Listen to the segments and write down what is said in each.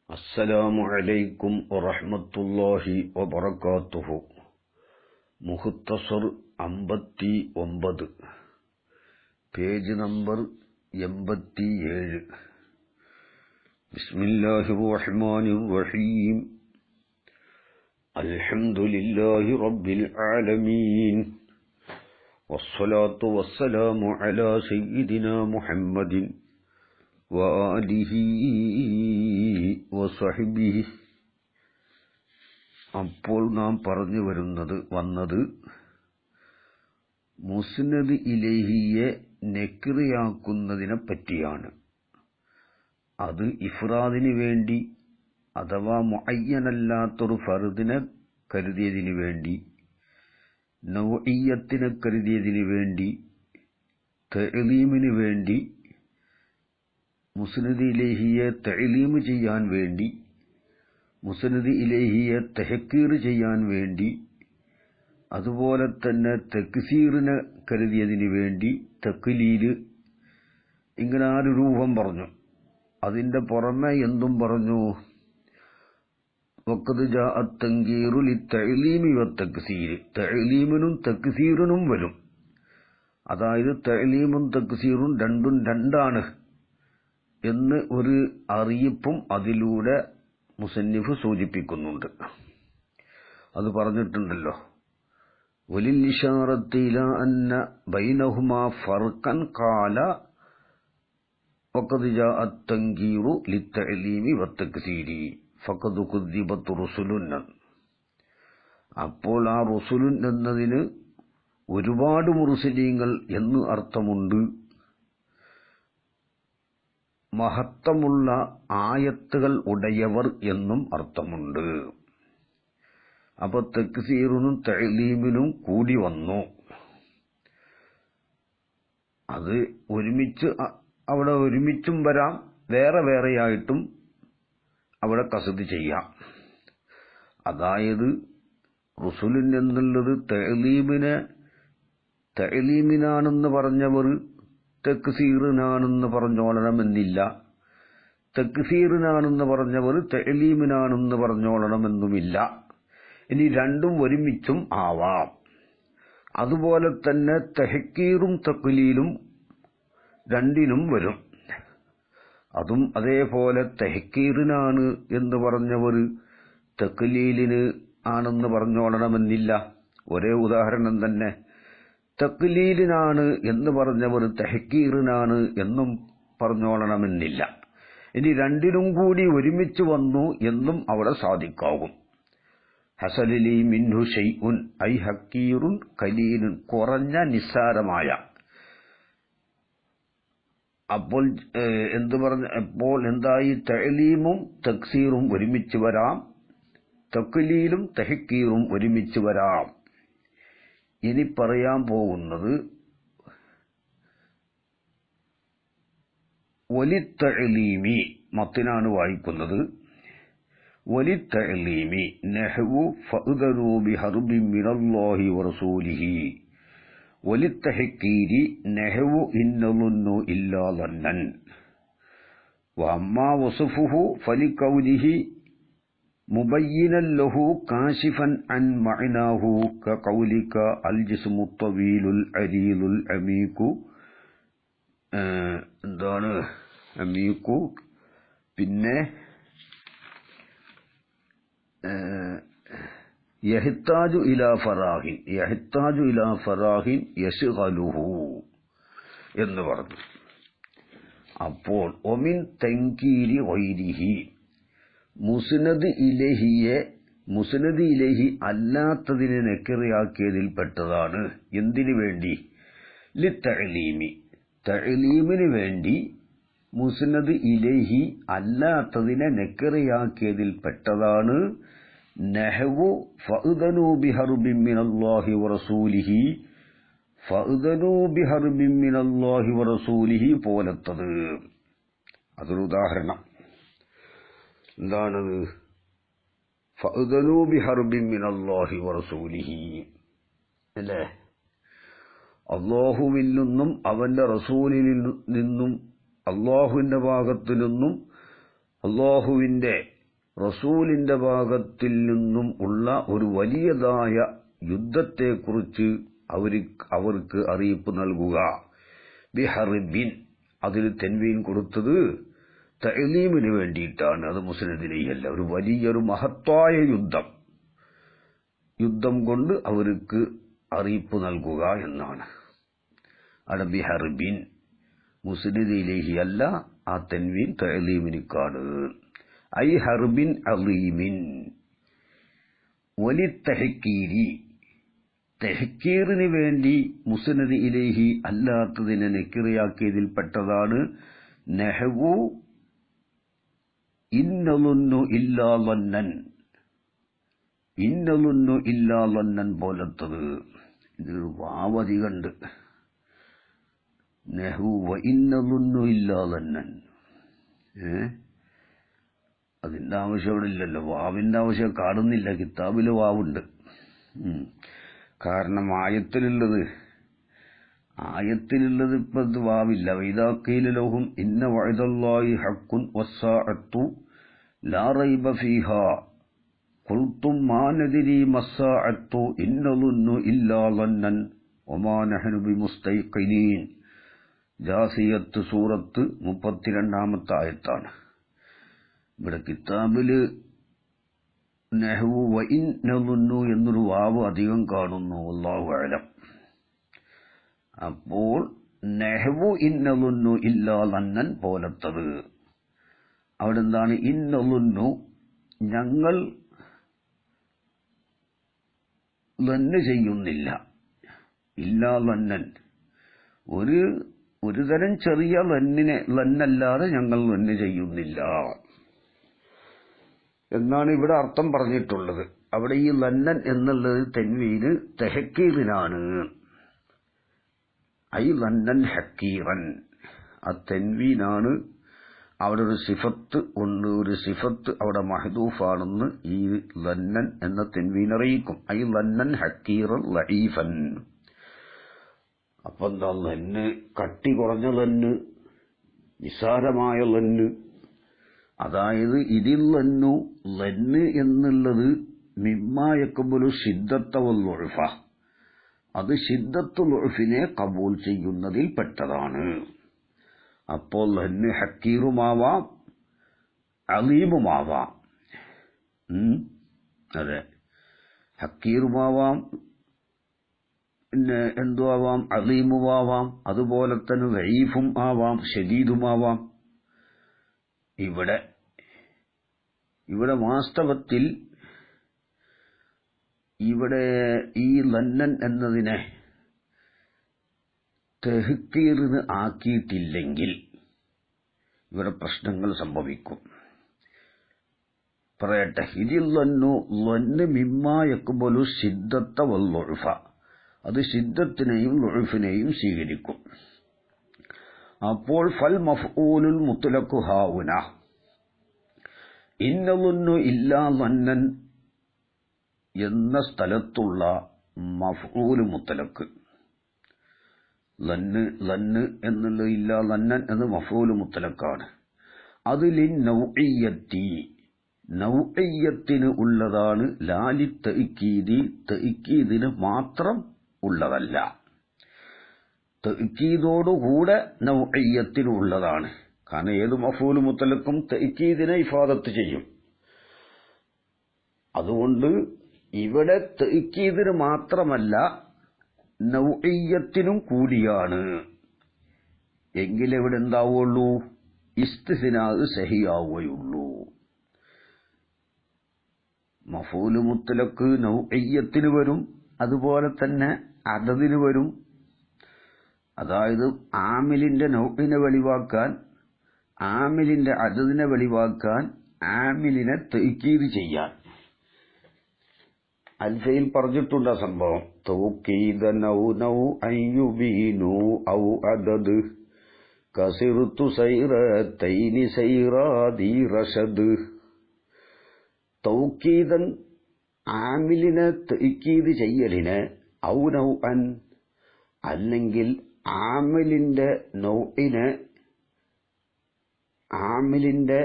അസ്സലാമു അലൈക്കും വറഹ്മത്തുള്ളാഹി വബറകാതുഹു. Muktsar 59, page number 87. ബിസ്മില്ലാഹിർ റഹ്മാനിർ റഹീം. അൽഹംദുലില്ലാഹി റബ്ബിൽ ആലമീൻ. വസ്സലാത്തു വസ്സലാമു അലാ സയ്യിദിനാ മുഹമ്മദിൻ വആലിഹി വസഹ്ബിഹി. അപ്പോൾ നാം പറഞ്ഞു വന്നത് മുസ്നദ് ഇലൈഹിയെ നെക്റിയാക്കുന്നതിനെ പറ്റിയാണ്. അത് ഇഫ്രാദിന് വേണ്ടി അഥവാ മുഅയ്യനല്ലാത്തൊരു ഫർദിനെ കരുതിയതിനു വേണ്ടി, നൗഇയ്യത്തിനെ കരുതിയതിനു വേണ്ടി, തഅലീമിന് വേണ്ടി, മുസ്നദ് ഇലൈഹിയെ തഅലീം ചെയ്യാൻ വേണ്ടി, മുസ്നദ് ഇലൈഹിയെ തഹ്കീർ ചെയ്യാൻ വേണ്ടി, അതുപോലെ തന്നെ തക്സീറിനെ കരുതിയതിന് വേണ്ടി തക്ലീല്, ഇങ്ങനെ 6 രൂപം പറഞ്ഞു. അതിന്റെ പുറമെ എന്തും പറഞ്ഞു. വഖദ് ജാഅ തൻകീറു ലിത്തഅലീമി വത്തക്സീർ, തഅലീമിനും തക്സീറിനും വരും. അതായത് തഅലീമും തക്സീറും രണ്ടും രണ്ടാണ് എന്ന് ഒരു അറിയിപ്പും അതിലൂടെ മുസന്നിഫ് സൂചിപ്പിക്കുന്നുണ്ട്. അത് പറഞ്ഞിട്ടുണ്ടല്ലോ. വലിൽ ഇശാറത്തി ഇലാ അന്ന ബൈനഹുമാ ഫർഖൻ ഖാല വഖദ് ജാഅ തൻകീറു ലിത്തഅലീമി വത്തക്സീരി ഫഖദ് കുദ്ദിബത് റുസുലുൻ. അപ്പോൾ ആ റുസുലുൻ എന്നതിന് ഒരുപാട് മുർസലീങ്ങൾ എന്ന് അർത്ഥമുണ്ട്, മഹത്വമുള്ള ആയത്തുകൾ ഉടയവർ എന്നും അർത്ഥമുണ്ട്. അപ്പൊ തക്സീറിനും തഅലീമിനും കൂടി വന്നു. അത് ഒരുമിച്ച് അവിടെ ഒരുമിച്ചും വരാം, വേറെ വേറെയായിട്ടും അവിടെ കസദ് ചെയ്യാം. അതായത് റുസുലിൻ എന്നുള്ളത് തഅലീമിനാണെന്ന് പറഞ്ഞവർ തക്സീറിനാണെന്ന് പറഞ്ഞോളണമെന്നില്ല, തക്സീറിനാണെന്ന് പറഞ്ഞവർ തഅലീമിനാണെന്ന് പറഞ്ഞോളണമെന്നുമില്ല. ഇനി രണ്ടും ഒരുമിച്ചും ആവാം. അതുപോലെ തന്നെ തഹ്കീറും തഖ്ലീലും രണ്ടിനും വരും. അതും അതേപോലെ തഹ്കീറിനാണ് എന്ന് പറഞ്ഞവർ തഖ്ലീലിന് ആണെന്ന് പറഞ്ഞോളണമെന്നില്ല. ഒരേ ഉദാഹരണം തന്നെ. തഖ്ലീലിനാണ് എന്ന് പറഞ്ഞവർ തഹ്കീറിനാണ് എന്നും പറഞ്ഞോളണമെന്നില്ല. ഇനി രണ്ടിനും കൂടി ഒരുമിച്ച് വന്നു എന്നും അവിടെ സാധിക്കാവും. ഹസലലി മിൻഹു ഷൈഉൻ ഐ ഹക്കീറുൻ ഖലീലുൻ, കുറഞ്ഞ നിസ്സാരമായ. അപ്പോൾ അപ്പോൾ എന്തായി? തഅലീമും തക്സീറും ഒരുമിച്ച് വരാം, തഖ്ലീലും തഹ്കീറും ഒരുമിച്ച് വരാം. ഇനി പറയാൻ പോകുന്നത് വലിത്തഅലീമി, മത്തിനാണ് വായിക്കുന്നത്. വലിത്തഅലീമി നഹ്വു ഫഅദനൂ ബിഹർബിൻ മിനല്ലാഹി വറസൂലിഹി വലിത്തഹ്കീരി നഹ്വു ഇന്നളുന്നു ഇല്ലാ ളന്നൻ വഅമ്മാ വസ്ഫുഹു ഫലികൗലിഹി മുബയ്യിനൻ ലഹു കാശിഫൻ അൻ മഅനാഹു കഖൗലിക അൽ ജിസ്മു തവീലുൽ അരീലുൽ അമീഖു. എന്താണ് അമീഖു? പിന്നെ യഹ്താജു ഇലാ ഫറാഹിൻ യശ്ഗലുഹു എന്ന് പറഞ്ഞു. അപ്പോൾ ഒമിൻ തൻകീരി ഗൈരിഹി, മുസ്നദ് ഇലൈഹി അല്ലാത്തതിനെ നെക്കിറിയാക്കിയതിൽ പെട്ടതാണ്. എന്തിനു വേണ്ടി? ലിത്തഅലീമി, തഅലീമിന് വേണ്ടി മുസ്നദ് ഇലൈഹി അല്ലാത്തതിനെ നെക്കിറിയാക്കിയതിൽ പെട്ടതാണ്. നഹ്വു ഫഅദനൂ ബിഹർബിൻ മിനല്ലാഹി വറസൂലിഹി, ഫഅദനൂ ബിഹർബിൻ മിനല്ലാഹി വറസൂലിഹി പോലത്തത്. അതൊരു ഉദാഹരണം. എന്താണത്? ഫഅദനൂ ബിഹർബിൻ മിനല്ലാഹി വറസൂലിഹി അല്ലേ? അല്ലാഹുവിൽ നിന്നും അവന്റെ റസൂലിൽ നിന്നും അല്ലാഹുവിന്റെ ഭാഗത്തു നിന്നും അല്ലാഹുവിന്റെ റസൂലിന്റെ ഭാഗത്തിൽ നിന്നും ഉള്ള ഒരു വലിയതായ യുദ്ധത്തെക്കുറിച്ച് അവർക്ക് അറിയിപ്പ് നൽകുക. ബിഹർബിൻ, അതിൽ തെൻവീൻ കൊടുത്തത് തഅലീമിന് വേണ്ടിയിട്ടാണ്. അത് മുസ്നദിലല്ല, ഒരു വലിയൊരു മഹത്തായ യുദ്ധം കൊണ്ട് അവർക്ക് അറിയിപ്പ് നൽകുക എന്നാണ്. അവിടെ ബിഹർബിൻ മുസ്നദിലേഹി അല്ല, ആ തെൻവീൻ തഅലീമിനിക്കാണ്. ഐ ഹർബിൻ അലീമിൻ. വലി തഹ്കീരി, തെഹ്കീറിന് വേണ്ടി മുസ്നദ് ഇലൈഹി അല്ലാത്തതിനെ നെക്കിറിയാക്കിയതിൽപ്പെട്ടതാണ് നഹ്വു ഇന്നലുന്നു ഇല്ലാ ലന്നൻ. ഇന്നലുന്നു ഇല്ലാ ലന്നൻ പോലത്തത്. ഇതൊരു വാവധികണ്ട്. നഹ്വു ഇന്നലുന്നു ഇല്ലാ ലന്നൻ. അതിന്റെ ആവശ്യം അവിടെ ഇല്ലല്ലോ. വാവിന്റെ ആവശ്യം കാണുന്നില്ല. കിതാബില് വാവുണ്ട്. കാരണം ആയത്തിലുള്ളത് ഇപ്പൊ ഇത് വാവില്ല. വഇദാ ഖീല ലഹും ഇന്ന വഅദല്ലാഹി ഹഖ്ഖുൻ വസ്സാഅത്തു ലാ റൈബ ഫീഹാ ഖുൽതും മാ നദ്രി മസ്സാഅത്തു ഇന്നലുന്നു ഇല്ലാ ലന്നൻ വമാ നഹ്നു ബിമുസ്തൈഖിനീൻ. ജാസിയത്ത് സൂറത്ത് 32-ാമത്തെ ആയത്താണ്. ഇവിടെ കിതാബില് നഹ്വു വഇന്നലുന്നു എന്നൊരു വാവ് അധികം കാണുന്നു. അല്ലാഹു അഅലം. അപ്പോൾ നഹ്വു ഇന്നലുന്നു ഇല്ലാ ലന്നൻ പോലത്തത്. അവിടെ എന്താണ്? ഇന്നലുന്നു, ഞങ്ങൾ ലന്ന് ചെയ്യുന്നില്ല. ഇല്ലാ ലന്നൻ, ഒരു തരം ചെറിയ ലന്നല്ലാതെ ഞങ്ങൾ ലന്ന് ചെയ്യുന്നില്ല എന്നാണ് ഇവിടെ അർത്ഥം പറഞ്ഞിട്ടുള്ളത്. അവിടെ ഈ ലന്നൻ എന്നുള്ളത് തെൻവീന് തെഹ്കീറിനാണ്. ഐ ലന്നൻ ഹക്കീറൻ. ആ തെൻവീനാണ്. അവിടെ ഒരു സിഫത്ത് ഉണ്ട്. ഒരു സിഫത്ത് അവിടെ മഹ്ദൂഫാണെന്ന് ഈ ലന്നൻ എന്ന തെൻവീൻ അറിയിക്കും. ഐ ലന്നൻ ഹക്കീറൻ ലഈഫൻ. അപ്പൊ എന്താ? ലന്ന് കട്ടി കുറഞ്ഞ ലന്ന്, നിസാരമായ ലന്ന്. അതായത് ഇതിൽ ലന്ന് എന്നുള്ളത് മിമ്മായക്കബുലു ശിദ്ദത്തവൽ ഉൾഫ, അത് ശിദ്ദത്തുൽ ഉൾഫിനെ കബൂൽ ചെയ്യുന്നതിൽ പെട്ടതാണ്. അപ്പോൾ ലന്ന് ഹക്കീറുമാവാം അലീമുമാവാം. അതെ, ഹക്കീറുമാവാം, പിന്നെ എന്തുവാവാം? അലീമുമാവാം. അതുപോലെ തന്നെ ലഈഫും ആവാം, ശദീദുമാവാം. ഇവിടെ വാസ്തവത്തിൽ ഇവിടെ ഈ ലന്നൻ എന്നതിനെ തെഹ്കീറിന് ആക്കിയിട്ടില്ലെങ്കിൽ ഇവിടെ പ്രശ്നങ്ങൾ സംഭവിക്കും. പറയട്ടെ, ഇതിൽ ലന്ന് മിമ്മായക്കുബലു ശിദ്ദത്ത വൽ ഉൾഫ, അത് ശിദ്ദത്തിനെയും ഉൾഫിനെയും സ്വീകരിക്കും. അപ്പോൾ ഫൽ മഫ്ഊലുൽ മുത്ലഖു ഹാഉന ഇന്നലുന്നു ഇല്ലാ ലന്നൻ എന്ന സ്ഥലത്തുള്ള മഫ്ഊൽ മുത്ലഖ്, ലന്ന് എന്നുള്ള ഇല്ലാ ലന്നൻ എന്ന് മഫ്ഊൽ മുത്ലഖാണ്. അതിൽ നൗഇയ്യത്തിന് ഉള്ളതാണ്. ലാലി തഅക്കീദിന് മാത്രം ഉള്ളതല്ല. തഅക്കീദോടുകൂടെ നൗഇയ്യത്തിന് ഉള്ളതാണ്. കാരണം ഏത് മഫ്ഊൽ മുത്ലഖും തഅക്കീദിനെ ഇഫാദത്ത് ചെയ്യും. അതുകൊണ്ട് ഇവിടെ തഅക്കീദിന് മാത്രമല്ല നൗഇയ്യത്തിനും കൂടിയാണ്. എങ്കിലെവിടെ എന്താവുള്ളൂ? ഇസ്തിസ്നാ സഹിയാവുകയുള്ളൂ. മഫ്ഊൽ മുത്ലഖ് നൗഇയ്യത്തിന് വരും, അതുപോലെ തന്നെ അദദിന് വരും. അതായത് ആമിലിന്റെ നൗഇനെ വെളിവാക്കാൻ, ആമിലിന്റെ അദദിനെ വെളിവാക്കാൻ, ആമിലിനെ തഅക്കീദ് ചെയ്യാൻ. അൽഫയിൽ പറഞ്ഞിട്ടുണ്ട് ആ സംഭവം. തൗക്കീദൻ ഔ അയ്യുബീനു ഔ അദദ് കസിർതു സൈറതൈനി സൈറാദി റഷദ്. തൗക്കീദൻ, ആമിലിനെ തഅക്കീദ് ചെയ്യലിനെ, ഔ നൗഅൻ, അല്ലെങ്കിൽ ആമിലിന്റെ നൗഇനെ, ആമിലിന്റെ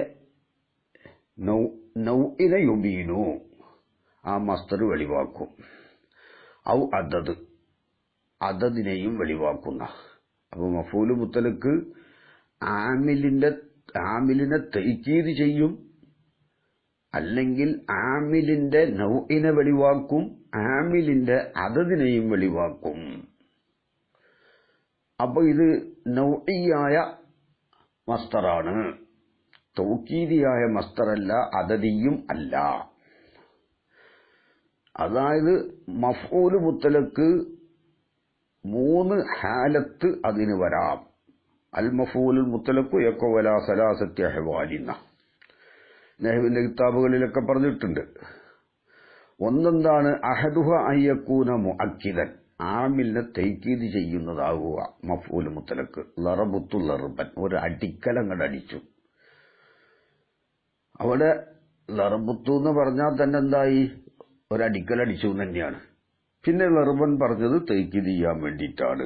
നൗഇന യുബീനു ആ മസ്തർ വെളിവാക്കും. ഔ അദദ് അദദിനെയും വെളിവാക്കുന്ന. അപ്പൊ മഫൂല് മുത്തലക്ക് ആമിലിനെ തൈക്കീദ് ചെയ്യും, അല്ലെങ്കിൽ ആമിലിന്റെ നൗഇനെ വെളിവാക്കും, ആമിലിന്റെ അദദിനെയും വെളിവാക്കും. അപ്പൊ ഇത് നൗഇയായ മസ്തറാണ്, തൗക്കീദിയായ മസ്തറല്ല, അദദിയും അല്ല. അതായത് മഫ്ഊല് മുത്തലക്ക് 3 ഹാലത്ത് അതിന് വരാം. അൽ മഫ്ഊലുൽ മുത്തലക്കു യഖവല സലാസത്തി അഹ്വാലിന നഹ്വിന്റെ കിതാബുകളിലൊക്കെ പറഞ്ഞിട്ടുണ്ട്. ഒന്നെന്താണ് അഹദുഹ അയ്യക്കൂന മുഅക്കിദൻ, ആമിലിനെ തൈക്കീദ് ചെയ്യുന്നതാകുക മഫ്ഊൽ മുത്തലക്ക്. ലറബുത്തു ലർബൻ, ഒരു അടിക്കലങ്ങട് അടിച്ചു. അവിടെ ലറബുത്തു എന്ന് പറഞ്ഞാൽ തന്നെ എന്തായി, ഒരടിക്കലടിച്ചു തന്നെയാണ്. പിന്നെ ലർബൻ പറഞ്ഞത് തൈക്കീദ് ചെയ്യാൻ വേണ്ടിയിട്ടാണ്.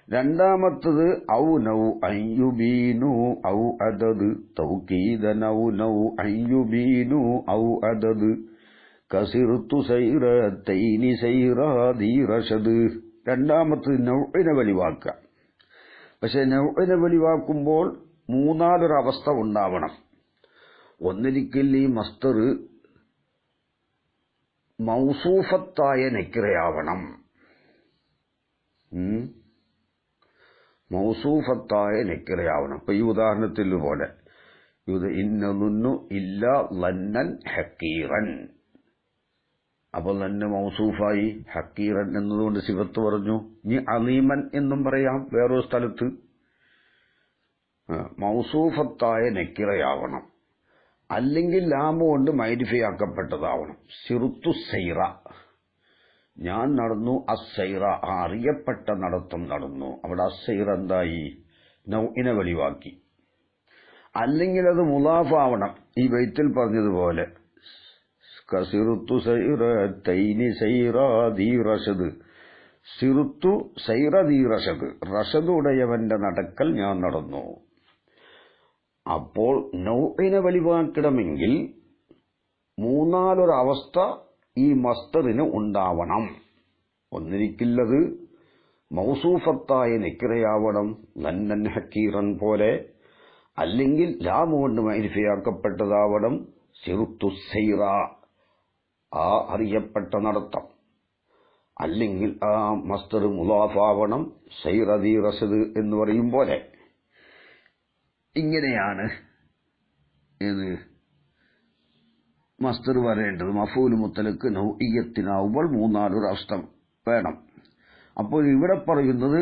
രണ്ടാമത്തത് ഔ നൗ അയ്യുബീനു ഔ അദദ് തൗക്കീദൻ ഔ നൗ അയ്യുബീനു ഔ അദദ് കസിർതു സൈറതൈനി സൈറാദി റഷദ്. രണ്ടാമത്തത് നൗഇനെ വെളിവാക്കുക. പക്ഷെ നൗഇനെ വെളിവാക്കുമ്പോൾ 3 അവസ്ഥ ഉണ്ടാവണം. ഒന്നിരിക്കൽ ഈ മസ്തർ മൗസൂഫത്തായ നെക്കിറയാവണം. മൗസൂഫത്തായ നെക്കിറയാവണം. ഇപ്പൊ ഈ ഉദാഹരണത്തിൽ പോലെ ഇത് ഇന്നലുന്നു ഇല്ല ലന്നൻ ഹക്കീറൻ. അപ്പൊ തന്നെ മൗസൂഫായി, ഹക്കീറൻ എന്നതുകൊണ്ട് സിഫത്ത് പറഞ്ഞു. ഇനി അലീമൻ എന്നും പറയാം വേറൊരു സ്ഥലത്ത്. മൗസൂഫത്തായ നെക്കിറയാവണം, അല്ലെങ്കിൽ ലാമു കൊണ്ട് മൈരിഫയാക്കപ്പെട്ടതാവണം. സിറുത്തു സൈറ, ഞാൻ നടന്നു. അസൈറ, ആ അറിയപ്പെട്ട നടത്തം നടന്നു. അവിടെ അസൈറ എന്തായി, നൗഇനെ വെളിവാക്കി. അല്ലെങ്കിൽ അത് മുലാഫാവണം, ഈ ബൈത്തിൽ പറഞ്ഞതുപോലെ കസിറുത്തു സൈറതൈനി സൈറാദി റഷദ്. സിറുത്തു സൈറദി റഷദ്, റഷദ് ഉടയവന്റെ നടക്കൽ ഞാൻ നടന്നു. അപ്പോൾ നൗഇനെ വെളിവാക്കണമെങ്കിൽ 3 അവസ്ഥ ഈ മസ്തറിന് ഉണ്ടാവണം. ഒന്നിരിക്കില്ലത് മൗസൂഫത്തായ നിക്കിറയാവണം, ലന്നൻ ഹക്കീറൻ പോലെ. അല്ലെങ്കിൽ ലാമു കൊണ്ട് മൈരിഫയാക്കപ്പെട്ടതാവണം, സിറുത്തു സൈറ, ആ അറിയപ്പെട്ട നടത്തം. അല്ലെങ്കിൽ ആ മസ്തർ മുലാഫാവണം, സൈറദി റസദ് എന്ന് പറയും പോലെ. ഇങ്ങനെയാണ് ഏത് മസ്തർ വരേണ്ടത്. മഫൂൽ മുത്തലക്ക് നൗഇയ്യത്തിനാവുമ്പോൾ 3 അവസ്ഥ വേണം. അപ്പോൾ ഇവിടെ പറയുന്നത്,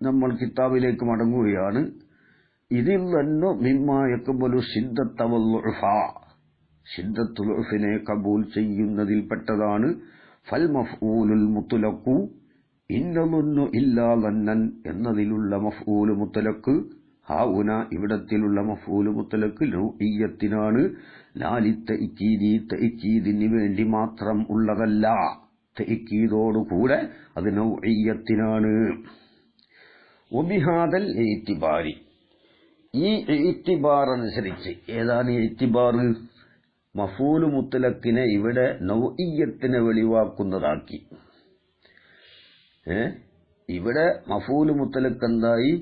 നമ്മൾ കിതാബിലേക്ക് മടങ്ങുകയാണ്. ഇതിൽ തന്നെ മിമ്മായക്കബലു ശിദ്ദത്തവല്ലുഫ, ശിദ്ദത്തുൽ ഉഫിനെ കബൂൽ ചെയ്യുന്നതിൽപ്പെട്ടതാണ് ഫൽ മഫ്ഊലുൽ മുത്ലഖു ഇന്നലുന്നു ഇല്ലാ ലന്നൻ എന്നതിലുള്ള മഫ്ഊൽ മുത്ലഖ്. ഹാഉന ഇവിടത്തിലുള്ള മഫ്ഊൽ മുത്ലഖ് നൗഇയ്യത്തിനാണ്, ലാലി തഅക്കീദി, തഅക്കീദിന് വേണ്ടി മാത്രം ഉള്ളതല്ല. തഅക്കീദോടുകൂടെ അത് നൗഇയ്യത്തിനാണ്. വബിഹാദൽ ഇഅ്തിബാരി, ഈ ഇഅ്തിബാർ അനുസരിച്ച്, ഏതാണ് ഇഅ്തിബാർ? മഫൂൽ മുത്ലഖിനെ ഇവിടെ നൗഇയ്യത്തിനെ വെളിവാക്കുന്നതാക്കി. ഇവിടെ മഫൂൽ മുത്ലഖ് എന്തായി,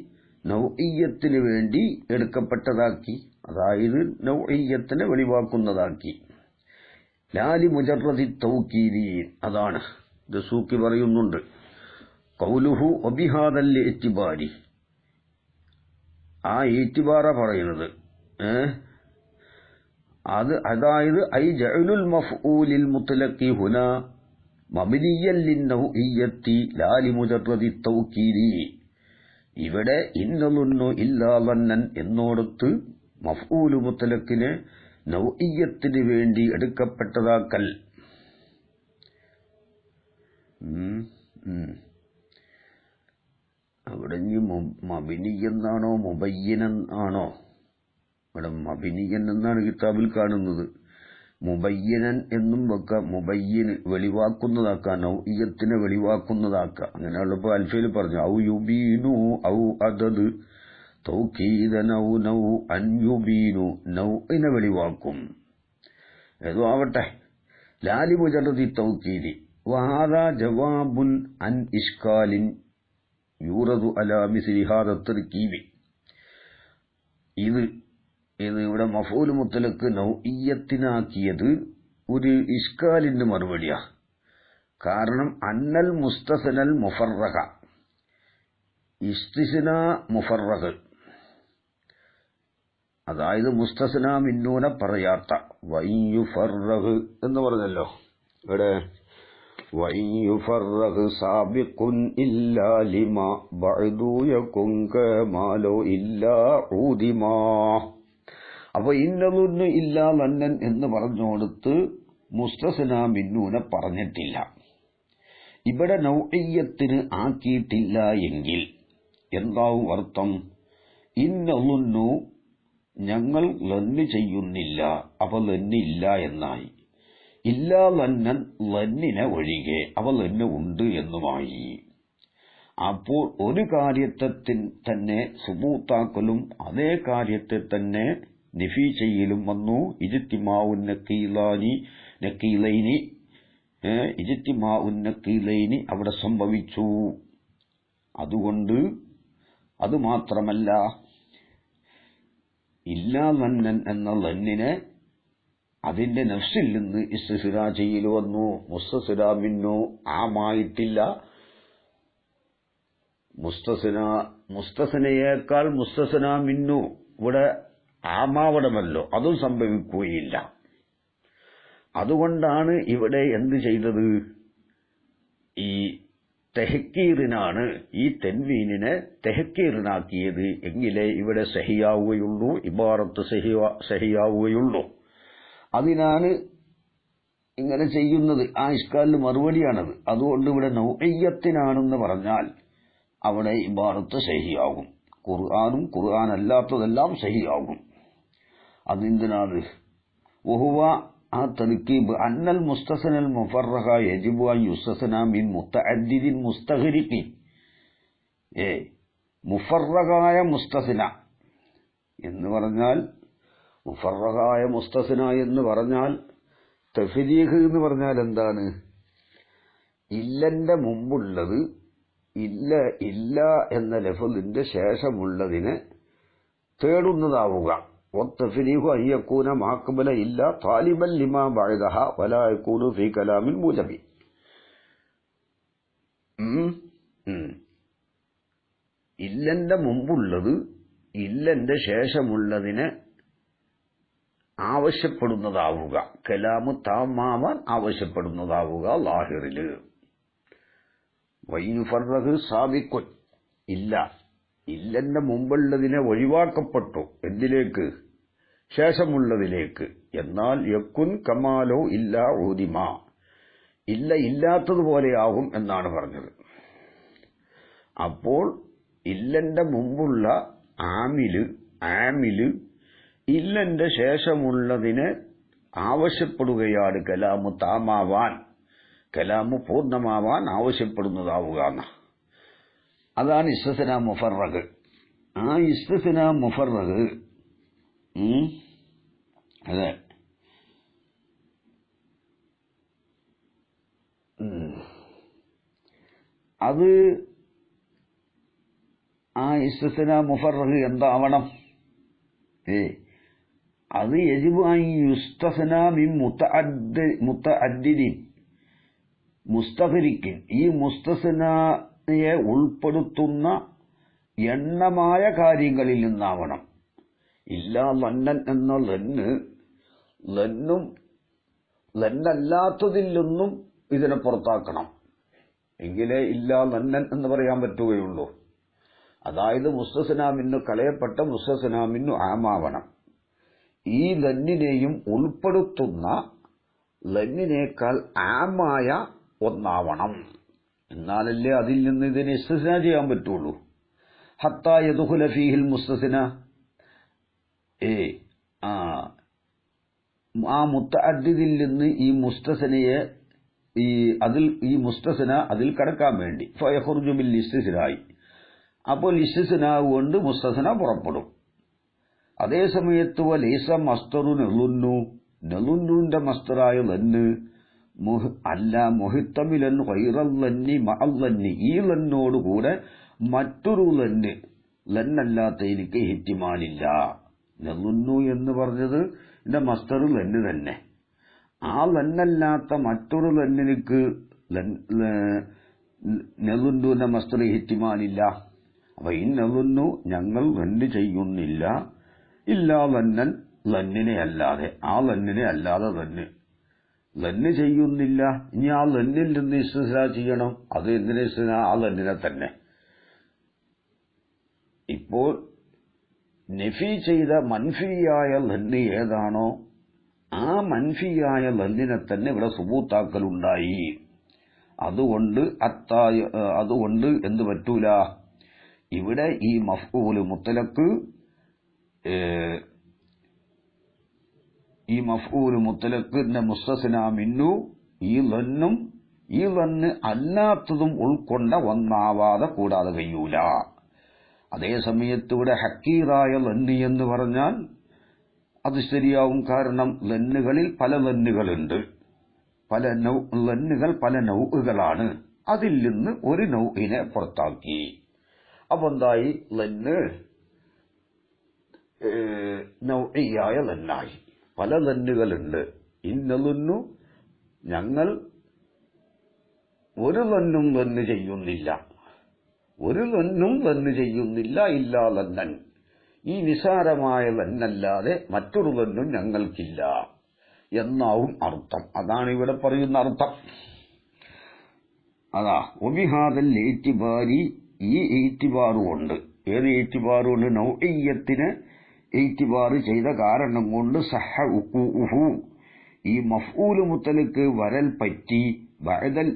നൗഇയ്യത്തിന് വേണ്ടി എടുക്കപ്പെട്ടതാക്കി. അതായത് നൗഇയ്യത്തിനെ വെളിവാക്കുന്നതാക്കി. ലാലി മുജറദി തൗക്കീദി, അതാണ് ദസൂഖി പറയുന്നുണ്ട്. ഖൗലുഹു വബിഹാദൽ ഇഅ്തിബാരി, ആ ഇഅ്തിബാറ പറയുന്നത്. അതായത് ഐ ജഅലുൽ മഫ്ഊലിൽ മുത്ലഖി ഹുന മബ്നിയൻ ലിന്നൗഇയ്യത്തി ലാ ലിമുജറദി തൗക്കീദി. ഇവിടെ ഇന്നലുന്നു ഇല്ലാ ലന്നൻ എന്നോടത്ത് മഫ്ഊൽ മുത്ലഖിനെ നൗഇയ്യത്തിന് വേണ്ടി എടുക്കപ്പെട്ടതാക്കൽ. അവിടെ ഇനി മബിനിയെന്നാണോ മുബയ്യനെന്നാണോ? ഇവിടെ മബിനിയൻ എന്നാണ് കിതാബിൽ കാണുന്നത്. മുബയ്യനൻ എന്നും വെക്കാം. മുബയ്യന് വെളിവാക്കുന്നതാക്കാം, നൗഇയ്യത്തിനെ വെളിവാക്കുന്നതാക്കാം. അങ്ങനെയുള്ള ഇപ്പൊ അൽഫയിൽ പറഞ്ഞു ഔ യുബീനു ഔ അദദ് തൗക്കീദൻ ഔ നൗ അൻ യുബീനു, നൗഇനെ വെളിവാക്കും. ഏതോ ആവട്ടെ. ലാലി മുജറദി തൗക്കീദി വഹാദാ ജവാബുൻ അൻ ഇഷ്കാലിൻ യൂറദു അലാ മിസ്ലി ഹാദ തർകീബി. ഇത് ഇവിടെ മഫൂൽ മുത്തലക്ക് നൗഇയ്യത്തിനാക്കിയത് ഒരു ഇഷ്കാലിന് മറുപടിയാ. കാരണം അന്നൽ മുസ്തസനൽ മുഫറഖ, ഇസ്തിസ്ന മുഫറഖ്, അതായത് മുസ്തസ്ന മിന്നൂനെ പറയാത്ത വൈയുഫറഖ് എന്ന് പറഞ്ഞല്ലോ. ഇവിടെ വൈയുഫറഖ് സാബിഖുൻ ഇല്ലാ ലിമാ ബഅദു യകുൻ കമാലു ഇല്ലാ ഊദിമാ. അപ്പൊ ഇന്നദുന്നു ഇല്ലാ ലന്നൻ എന്ന് പറഞ്ഞുകൊടുത്ത് മുസ്തസ്ന മിന്നൂനെ പറഞ്ഞിട്ടില്ല. ഇവിടെ നൗഇയ്യത്തിന് ആക്കിയിട്ടില്ല എങ്കിൽ എന്താവും അർത്ഥം? ഇന്നദുന്നു ഞങ്ങൾ ലന്ന് ചെയ്യുന്നില്ല, അപ്പൊ ലന്നില്ല എന്നായി. ഇല്ലാ ലന്നൻ ലന്നിനെ ഒഴികെ, അപ്പൊ ലന്ന് ഉണ്ട് എന്നുമായി. അപ്പോൾ ഒരു കാര്യത്തെ തന്നെ സുബൂത്താക്കലും അതേ കാര്യത്തെ തന്നെ നിഫി ചെയ്യലും വന്നു. ഇജ്തിമാഉൻ നഖീലൈനി അവിടെ സംഭവിച്ചു. അതുകൊണ്ട് അതുമാത്രമല്ല, ഇല്ലാ ലന്നൻ എന്ന ലന്നിനെ അതിന്റെ നഫ്സിൽ നിന്ന് ഇസ്തിസ്നാ ചെയ്യൽ വന്നു. മുസ്തസ്നാ മിന്നു ആമായിട്ടില്ല. മുസ്തസ്നയേക്കാൾ മുസ്തസ്നാ മിന്നു ഇവിടെ ആമാവടമല്ലോ, അതും സംഭവിക്കുകയില്ല. അതുകൊണ്ടാണ് ഇവിടെ എന്ത് ചെയ്തത്? ഈ തെഹക്കീറിനാണ്, ഈ തെൻവീനിനെ തെഹക്കീറിനാക്കിയത്. എങ്കിലേ ഇവിടെ സഹിയാവുകയുള്ളൂ, ഇബാറത്ത് സഹിയാവുകയുള്ളൂ. അതിനാണ് ഇങ്ങനെ ചെയ്യുന്നത്. ആ ഇഷ്കാലിന് മറുപടിയാണത്. അതുകൊണ്ട് ഇവിടെ നൗഇയ്യത്തിനാണെന്ന് പറഞ്ഞാൽ അവിടെ ഇബാറത്ത് സഹിയാകും. ഖുർആനും ഖുർആൻ അല്ലാത്തതെല്ലാം സഹിയാകും. അതെന്തിനാണ്? വഹുവ ആ തർക്കീബ് അന്നൽ മുസ്തസ്നൽ മുഫറഖ യജിബു അൻ യുസ്തസ്ന മിൻ മുതഅദ്ദിദിൻ മുസ്തഗ്രിഖിൻ. മുഫറഖായ മുസ്തസ്ന എന്ന് പറഞ്ഞാൽ, മുഫറഖായ മുസ്തസ്ന എന്ന് പറഞ്ഞാൽ, തഫ്രീഖ് എന്ന് പറഞ്ഞാൽ എന്താണ്? ഇല്ലന്റെ മുമ്പുള്ളത് ഇല്ല എന്ന ലഫ്ളിന്റെ ശേഷമുള്ളതിനെ തേടുന്നതാവുക. വത്തഫ്രീഖു അൻ യകൂന മാഖബല ഇല്ല താലിബൻ ലിമാ ബഅദഹ വലാ യകൂനു ഫീ കലാമിൽ മുജബി. ഇല്ലന്റെ മുമ്പുള്ളത് ഇല്ലന്റെ ശേഷമുള്ളതിനെ ആവശ്യപ്പെടുന്നതാവുക, കലാമു താമാവാൻ ആവശ്യപ്പെടുന്നതാവുക ലാഹിറില്. വൈനുഫറഖ് സാബിഖുൻ ഇല്ലന്റെ മുമ്പുള്ളതിനെ ഒഴിവാക്കപ്പെട്ടു. എന്തിലേക്ക്? ശേഷമുള്ളതിലേക്ക്. എന്നാൽ യക്കുൻ കമാലോ ഇല്ല ഊദിമ, ഇല്ലാത്തതുപോലെയാകും എന്നാണ് പറഞ്ഞത്. അപ്പോൾ ഇല്ലന്റെ മുമ്പുള്ള ആമില് ഇല്ലന്റെ ശേഷമുള്ളതിനെ ആവശ്യപ്പെടുകയാണ്. കലാമു താമാവാൻ, കലാമു പൂർണ്ണമാവാൻ ആവശ്യപ്പെടുന്നതാവുക. അതാണ് ഇസ്തിസ്നാ മുഫറഖ്. ആ ഇസ്തിസ്നാ മുഫറഖ് അതെ അത് ആ ഇസ്തിസ്നാ മുഫറഖ് എന്താവണം? അത് യജിബു അൻ യുസ്തസ്നാ മിൻ മുതഅദ്ദിദിൻ മുസ്തഗ്രിഖിൻ. ഈ മുസ്തസ്നയെ ഉൾപ്പെടുത്തുന്ന എണ്ണമായ കാര്യങ്ങളിൽ നിന്നാവണം. ഇല്ലാ ലന്നൻ എന്ന ലന്നും ലന്നല്ലാത്തതിൽ നിന്നും ഇതിനെ പുറത്താക്കണം. എങ്കിലേ ഇല്ലാ ലന്നൻ എന്ന് പറയാൻ പറ്റുകയുള്ളൂ. അതായത് മുസ്തസ്നാ മിന്നു കളയപ്പെട്ട മുസ്തസ്നാ മിന്നു ആമാവണം. ഈ ലന്നിനെയും ഉൾപ്പെടുത്തുന്ന ലന്നിനേക്കാൾ ആമായ ഒന്നാവണം. എന്നാലല്ലേ അതിൽ നിന്ന് ഇതിനെ ഇസ്തിസ്നാ ചെയ്യാൻ പറ്റുള്ളൂ. ഹത്താ യദ്ഖുല ഫീഹിൽ മുസ്തസ്ന, ആ മുതഅദ്ദിദിൽ നിന്ന് ഈ മുസ്തസ്നയെ ഈ മുസ്തസ്ന അതിൽ കടക്കാൻ വേണ്ടി ഫയഖ്റുജു ബിൽ ഇസ്തിസ്നായി. അപ്പോൾ ഇസ്തിസ്നാ കൊണ്ട് മുസ്തസ്ന പുറപ്പെടും. അതേ സമയത്ത് വലൈസ മസ്തറുൻ ളുന്നു, നളുന്നുവിന്റെ മസ്തറായ ലന്ന് അല്ല മുഹിത്തമിലൻ ഗൈറല്ലന്നി മഅല്ലന്നി, ഈ ലന്നോടുകൂടെ മറ്റൊരു ലന്നല്ലാത്ത എനിക്ക് ഇഹ്തിമാലില്ല. നളുന്നു എന്ന് പറഞ്ഞത് എന്റെ മസ്തർ ലന്ന് തന്നെ. ആ ലന്നല്ലാത്ത മറ്റൊരു ലന്നിനിക്ക് നളുന്നുവിന്റെ മസ്തർ ഇഹ്തിമാലില്ല. അപ്പൊ ഈ നളുന്നു ഞങ്ങൾ ലന്ന് ചെയ്യുന്നില്ല, ഇല്ലാ ലന്നൻ ലന്നിനെ അല്ലാതെ, ആ ലന്നിനെ അല്ലാതെ ലന്ന് ചെയ്യുന്നില്ല. ഇനി ആ ലന്നിൽ നിന്ന് ഇസ്തിസ്നാ ചെയ്യണം. അത് എന്തിനെ ഇസ്തിസ്നാ? ആ ലന്നിനെ തന്നെ. ഇപ്പോൾ നഫി ചെയ്ത മൻഫിയായ ലന്ന് ഏതാണോ ആ മൻഫിയായ ലന്നിനെ തന്നെ ഇവിടെ സുബൂത്താക്കലുണ്ടായി. അതുകൊണ്ട് എന്ത് പറ്റൂല, ഇവിടെ ഈ മഫ്ഊൽ മുത്തലക്ക് മുസ്തസ്ന മിന്നു ഈ ലന്ന് അല്ലാത്തതും ഉൾക്കൊണ്ട ഒന്നാവാതെ കൂടാതെ കഴിയൂല. അതേ സമയത്ത് ഇവിടെ ഹക്കീറായ ലന്ന് എന്ന് പറഞ്ഞാൽ അത് ശരിയാവും. കാരണം ലന്നുകളിൽ പല ലന്നുകളുണ്ട്, ലന്നുകൾ പല നൗകളാണ്. അതിൽ നിന്ന് ഒരു നൗഇനെ പുറത്താക്കി. അപ്പൊ എന്തായി? ലന്ന് നൗഇയായ ലന്നായി. പല ലന്നുകളുണ്ട്. ഇന്നലുന്നു ഞങ്ങൾ ഒരു ലന്നും ലന്ന് ചെയ്യുന്നില്ല, ഇല്ലാ ലന്നൻ, ഈ നിസാരമായ ലന്നല്ലാതെ മറ്റൊരു ലന്നും ഞങ്ങൾക്കില്ല എന്നാവും അർത്ഥം. അതാണ് ഇവിടെ പറയുന്ന അർത്ഥം. അതാ ഒബിഹാദൽ ഏറ്റിബാരി, ഈ ഏറ്റിബാറുകൊണ്ട്, ഏത് ഏറ്റിബാറുകൊണ്ട്? നൗഇയ്യത്തിന് ഏറ്റിബാറ് ചെയ്ത കാരണം കൊണ്ട് സഹ ഉഖൂഉഹു, ഈ മഫ്ഊൽ മുത്തലക്ക് വരൽ പറ്റി ബഅദൽ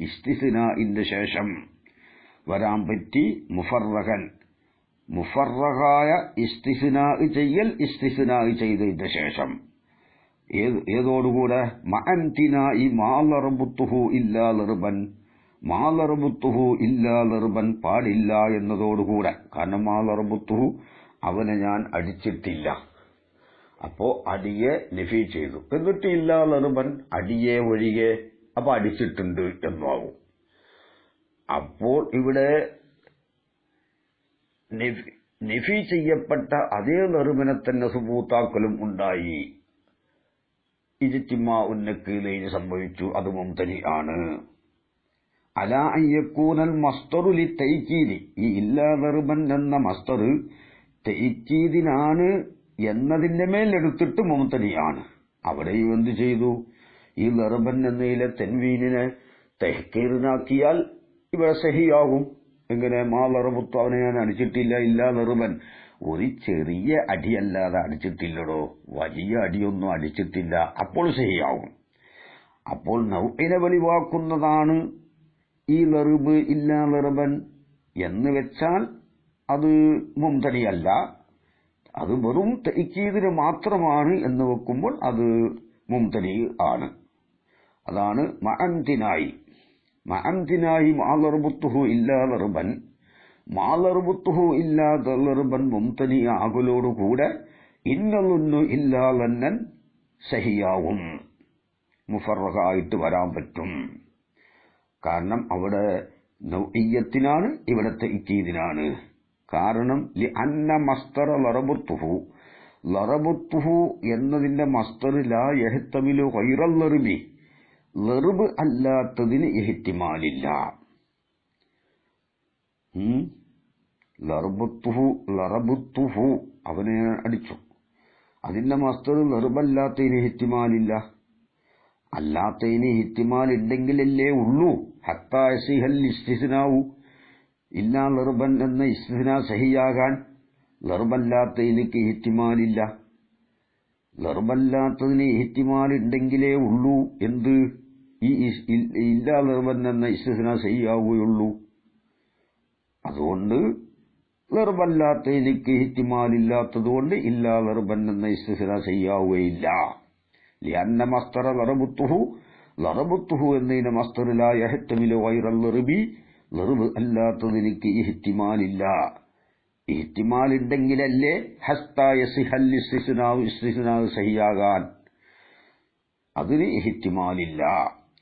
ഇസ്തിസ്നാഇന്റെ ശേഷം വരാൻ പറ്റി. മുഫറഗായ ഇസ്തിസ്നാ ചെയ്തതിന്റെ ശേഷം ഏതോടുകൂടെ മഅൻതിനാഇ മാലറബുത്തുഹു ഇല്ലാ ലർബൻ പാടില്ല എന്നതോടുകൂടെ. കാരണം മാലറബുത്തുഹു അവനെ ഞാൻ അടിച്ചിട്ടില്ല, അപ്പോ അടിയെ നഫി ചെയ്തു. എന്നിട്ട് ഇല്ലാ ലർബൻ അടിയെ ഒഴികെ, അപ്പൊ അടിച്ചിട്ടുണ്ട് എന്നാവും. അപ്പോൾ ഇവിടെ നഫി ചെയ്യപ്പെട്ട അതേ ലർബിനെ തന്നെ സുബൂത്താക്കലും ഉണ്ടായി. ഇജ്തിമാ ഉന്നക്കിലൈന് സംഭവിച്ചു, അത് മുംതനി ആണ്. അലാ അയ്യക്കൂനൽ മസ്തറു ലിത്തൈക്കീദി, ഈ ഇല്ലാ ലർബൻ എന്ന മസ്തർ തൈക്കീദിനാണ് എന്നതിന്റെ മേലെടുത്തിട്ട് മുംതനിയാണ്. അവിടെയും എന്ത് ചെയ്തു? ഈ ലർബൻ എന്നതിലെ തെൻവീനിനെ തെഹ്കീറിനാക്കിയാൽ ഇവിടെ സഹിയാകും. എങ്ങനെ? മാ ലറബുത്തു, അവനെ ഞാൻ അടിച്ചിട്ടില്ല, ഇല്ലാ ലർബൻ, ഒരു ചെറിയ അടിയല്ലാതെ അടിച്ചിട്ടില്ലടോ, വലിയ അടിയൊന്നും അടിച്ചിട്ടില്ല, അപ്പോൾ സഹിയാകും. അപ്പോൾ നൗഇനെ വെളിവാക്കുന്നതാണ് ഈ ലർബ് ഇല്ലാ ലർബൻ എന്ന് വെച്ചാൽ അത് മുംതനിയല്ല, അത് വെറും തഅക്കീദിന് മാത്രമാണ് എന്ന് വെക്കുമ്പോൾ അത് മുംതനി ആണ്. അതാണ് മഅൻതിനായി മാലർബുത്തുഹു ഇല്ലാ ലർബൻ, മാലർബുത്തുഹു ഇല്ലാ ലർബൻ മുംതനി ആകലോടുകൂടെ ഇന്നലുന്നു ഇല്ലാ ലന്നൻ സഹിയാവും, മുഫറഗായിട്ട് വരാൻ പറ്റും. കാരണം അവിടെ നൗഇയ്യത്തിനാണ്, ഇവിടെ തഅക്കീദിനാണ്. കാരണം ലിഅന്ന മസ്തറ ലറബുത്തുഹു എന്നതിന്റെ മസ്തർ ലാ യഹ്തമിലു ഗൈറൽ ലർബി, ലർബ് അല്ലാത്തതിന് ഇഹ്തിമാലില്ല. ലറബുത്തുഹു അവനെ അടിച്ചു, അതിന്റെ മസ്തർ ലർബല്ലാത്തതിന് ഇഹ്തിമാലില്ല. അല്ലാത്തതിന് ഇഹ്തിമാൽ ഉണ്ടെങ്കിലല്ലേ ഉള്ളൂ ഹത്താ യസിഹൽ ഇസ്തിസ്നാഉ, ഇല്ലാ ലർബൻ എന്ന ഇസ്തിസ്നാ സഹിയാകാൻ. ലർബല്ലാത്തതിലേക്ക് ഇഹ്തിമാലില്ല. ലർബല്ലാത്തതിന് ഇഹ്തിമാൽ ഉണ്ടെങ്കിലേ ഉള്ളൂ എന്ത്? ഈ ഇല്ലാ ലർബൻ എന്ന ഇസ്തിസ്നാ സഹിയാവുകയുള്ളൂ. അതുകൊണ്ട് ലർബല്ലാത്തതിലേക്ക് ഇഹ്തിമാലില്ലാത്തതുകൊണ്ട് ഇല്ലാ ലർബൻ എന്ന ഇസ്തിസ്നാ സഹിയാവുകയില്ല. ലിഅന്ന മസ്തറ ലറബുത്തുഹു എന്നതിന്റെ മസ്തർ ലാ യഹ്തമിലു ഗൈറൽ ലർബി, ലർബ് അല്ലാത്തതിലേക്ക് ഇഹ്തിമാലില്ല. ഇഹ്തിമാൽ ഉണ്ടെങ്കിലല്ലേ ഹത്താ യസിഹൽ ഇസ്തിസ്നാവ് സഹിയാകാൻ. അതിന് ഇഹ്തിമാലില്ല.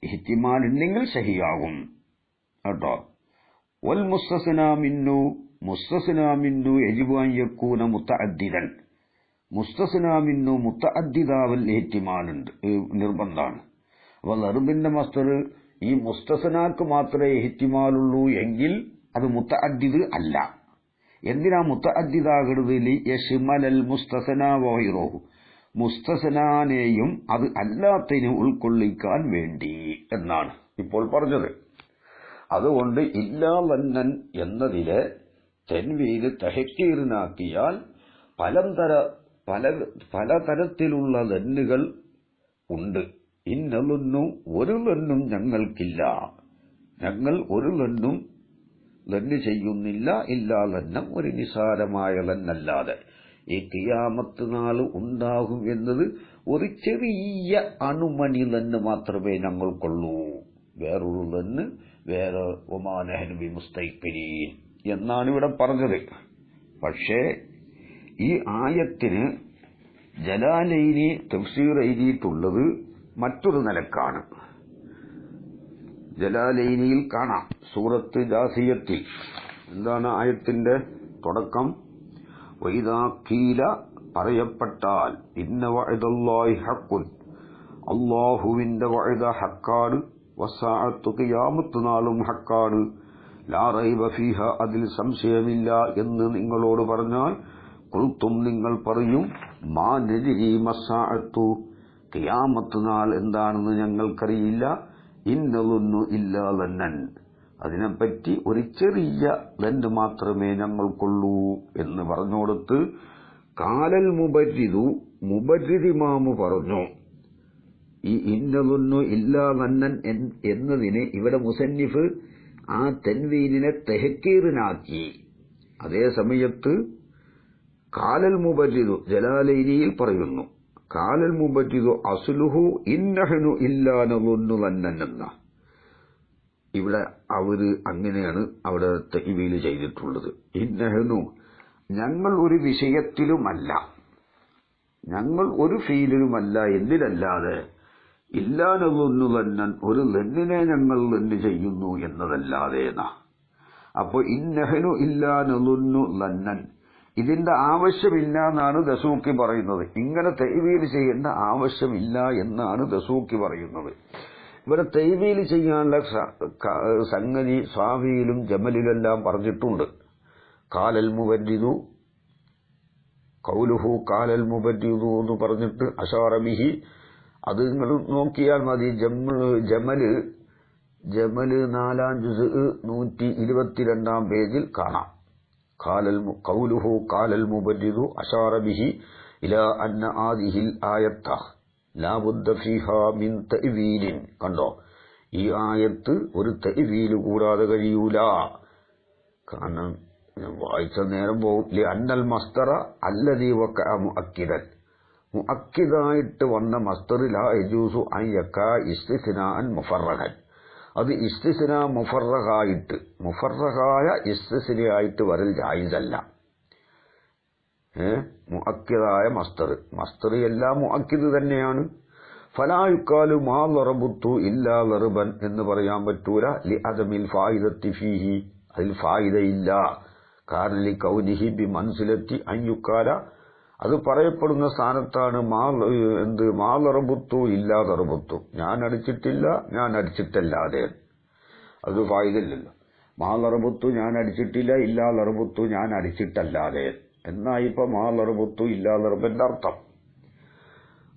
ഇഹ്തിമാൽ ഉണ്ടെങ്കിൽ സഹിയാകും കേട്ടോ. വൽ മുസ്തസ്നാ മിന്നു യജിബു അൻ യകൂന മുതഅദ്ദിദൻ. മുസ്തസ്നാ മിന്നു മുതഅദ്ദിദാവൽ ഇഹ്തിമാലുണ്ട്, നിർബന്ധമാണ്. അപ്പോൾ ലർബിന്റെ മസ്തർ ഈ മുസ്തസ്നാക്ക് മാത്രമേ ഇഹ്തിമാലുള്ളൂ എങ്കിൽ അത് മുതഅദ്ദിദ് അല്ല. എന്തിനാ മുതഅദ്ദിദാകരുത്? ലി യശ്മലൽ മുസ്തസ്നാ വഗൈറഹു, മുസ്തസ്നാനെയും അത് അല്ലാത്തതിനെ ഉൾക്കൊള്ളിക്കാൻ വേണ്ടി എന്നാണ് ഇപ്പോൾ പറഞ്ഞത്. അതുകൊണ്ട് ഇല്ലാ ലന്നൻ എന്നതിലെ തൻവീന് തഹ്കീറിനാക്കിയാൽ പലതരത്തിലുള്ള ലന്നുകൾ ഉണ്ട്. ഇന്നലൊന്നു ഒരു ലന്നും ഞങ്ങൾക്കില്ല, ഞങ്ങൾ ഒരു ലന്നും ലന്ന് ചെയ്യുന്നില്ല. ഇല്ലാ ലന്നം ഒരു നിസാരമായ ലന്നല്ലാതെ. ഈ ഖിയാമത്ത് നാൾ ഉണ്ടാകും എന്നത് ഒരു ചെറിയ അണുമണി ലന്ന് മാത്രമേ ഞങ്ങൾക്കുള്ളൂ. വേറൊരു ലന്ന് വേറെ ഒമാനഹൻ ബി മുസ്തൈഖിരീൻ എന്നാണ് ഇവിടെ പറഞ്ഞത്. പക്ഷേ ഈ ആയത്തിന് ജലാലൈനി തഫ്സീർ എഴുതിയിട്ടുള്ളത് മറ്റൊരു നിലക്കാണ്. ജലാലൈനിയിൽ കാണാം, സൂറത്ത് ജാസിയത്തിൽ എന്താണ് ആയത്തിന്റെ തുടക്കം? വഇദാ ഖീല, പറയപ്പെട്ടാൽ, ഇന്ന വഅദല്ലാഹി ഹഖ്ഖുൻ, അല്ലാഹുവിന്റെ വഅദ ഹഖ്ഖാണ്, വസ്സാഅത്തു ഖിയാമത്ത് നാളും ഹഖ്ഖാണ്, ലാ റൈബ ഫീഹ, അതിൽ സംശയമില്ല എന്ന് നിങ്ങളോട് പറഞ്ഞാൽ, ഖുൽതും നിങ്ങൾ പറയും, മാ നദ്രി മസ്സാഅത്തു, ഖിയാമത്ത് നാൾ എന്താണെന്ന് ഞങ്ങൾക്കറിയില്ല, ഇന്നലൊന്നു ഇല്ലാ ലന്നൻ, അതിനെപ്പറ്റി ഒരു ചെറിയ ലന്ന് മാത്രമേ ഞങ്ങൾക്കുള്ളൂ എന്ന് പറഞ്ഞുകൊടുത്ത്, കാലൽ മുബരിദു, മുബരിദിമാമു പറഞ്ഞു, ഈ ഇന്നലൊന്നു ഇല്ലാ ലന്നൻ എന്നതിന് ഇവിടെ മുസന്നിഫ് ആ തൻവീനിനെ തെഹ്കീറിനാക്കി. അതേ സമയത്ത് കാലൽ മുബരിദു ജലാലൈനിയിൽ പറയുന്നു, കാലൽ മുബരിദു അസ്ലുഹു ഇന്നഹ്നു ഇല്ലാ നളുന്നു ലന്നൻ എന്ന. ഇവിടെ അവര് അങ്ങനെയാണ് അവിടെ തഅ്വീൽ ചെയ്തിട്ടുള്ളത്. ഇന്നഹ്നു, ഞങ്ങൾ ഒരു വിഷയത്തിലുമല്ല, ഞങ്ങൾ ഒരു ഫീലിലുമല്ല, എന്തിനല്ലാതെ ഇല്ലാ നളുന്നു ലന്നൻ, ഒരു ലന്നിനെ ഞങ്ങൾ ലന്ന് ചെയ്യുന്നു എന്നതല്ലാതെ. അപ്പൊ ഇന്നഹ്നു ഇല്ലാ നളുന്നു ലന്നൻ, ഇതിന്റെ ആവശ്യമില്ല എന്നാണ് ദസൂക്കി പറയുന്നത്. ഇങ്ങനെ തഅ്വീൽ ചെയ്യേണ്ട ആവശ്യമില്ല എന്നാണ് ദസൂക്കി പറയുന്നത്. ഇവിടെ തഅ്വീൽ ചെയ്യാനുള്ള സംഗതി സ്വാവിയിലും ജമലിലെല്ലാം പറഞ്ഞിട്ടുണ്ട്. കാലൽ മുബരിദു, ഖൗലുഹു കാലൽ മുബരിദു എന്ന് പറഞ്ഞിട്ട് അശാറ ബിഹി, അത് നിങ്ങൾ നോക്കിയാൽ മതി. ജമല് 4-ാം ജുസ് 122-ാം പേജിൽ കാണാം. ഖൗലുഹു കാലൽ മുബരിദു അശാറ ബിഹി ഇലാ അന്ന ആദിഹിൽ ആയത്ത ലാ ബുദ്ദ ഫീഹാ മിൻ തഅ്വീലിൻ. കണ്ടോ, ഈ ആയത്ത് ഒരു തഅ്വീൽ കൂടാതെ കഴിയൂല. കാരണം വായിച്ച നേരം പോകും. ലി അന്നൽ മസ്തറ അല്ലദീ വഖഅ മുഅക്കിദൻ, മുഅക്കിദായിട്ട് വന്ന മസ്തർ ലാ യജൂസു അൻ യഖഅ ഇസ്തിസ്നാഅൻ മുഫറഗൻ, അത് ഇസ്തിസ്നാ മുഫറഗായിട്ട്, മുഫറഗായ ഇസ്തിസ്നയായിട്ട് വരൽ ജായിസല്ല. മുഅക്കിദായ മസ്തർ എല്ലാം മുഅക്കിദ് തന്നെയാണ്. ഫലാ യുഖാലു മാ ലറബത്തു ഇല്ലാ ലർബൻ എന്ന് പറയാൻ പറ്റൂല. ലി അദമിൽ ഫായിദത്തി ഫീഹി, അതിൽ ഫായിദയില്ല. കാരണം ലി കൗനിഹി ബി മൻസിലത്തി അൻ യുഖാല, അത് പറയപ്പെടുന്ന സ്ഥാനത്താണ്. മാ ലറബത്തു ഇല്ലാ ലറബത്തു, ഞാൻ അടിച്ചിട്ടില്ല, ഞാൻ അടിച്ചിട്ടല്ലാതെ, അത് ഫായിദയില്ലല്ലോ. മാ ലറബത്തു ഞാൻ അടിച്ചിട്ടില്ല, ഇല്ലാ ലറബത്തു ഞാൻ അടിച്ചിട്ടല്ലാതെ എന്നായിപ്പോ മാ ലറബത്തു ഇല്ലാ ലർബന്റെ അർത്ഥം.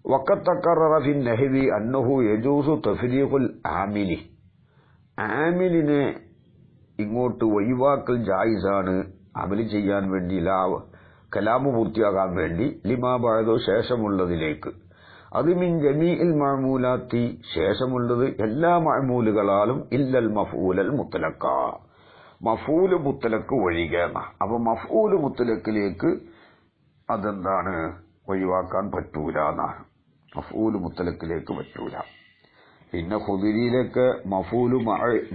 വഖദ് തഖററ ഫി നഹ്വി അന്നഹു യജൂസു തഫ്രീഖുൽ ആമിലി, ആമിലിനെ ഇങ്ങോട്ട് ഒഴിവാക്കൽ ജായിസാണ് അമല് ചെയ്യാൻ വേണ്ടി, കലാമ് പൂർത്തിയാകാൻ വേണ്ടി, ലിമാ ബഅദു ശേഷമുള്ളതിലേക്ക്. അത് മിൻ ജമീഇൽ മഅമൂലാത്തി, ശേഷമുള്ളത് എല്ലാ മഅമൂലുകളാലും, ഇല്ലൽ മഫ്ഊലൽ മുത്ലഖ, മഫ്ഊല് മുത്ലഖ് ഒഴികെ. അപ്പൊ മഫ്ഊല് മുത്ലഖിലേക്ക് അതെന്താണ് ഒഴിവാക്കാൻ പറ്റൂല എന്നാണ്. മഫ്ഊല് മുത്ലഖിലേക്ക് പറ്റൂല. പിന്നെ ഖുദരിയിലേക്ക് മഫ്ഊല്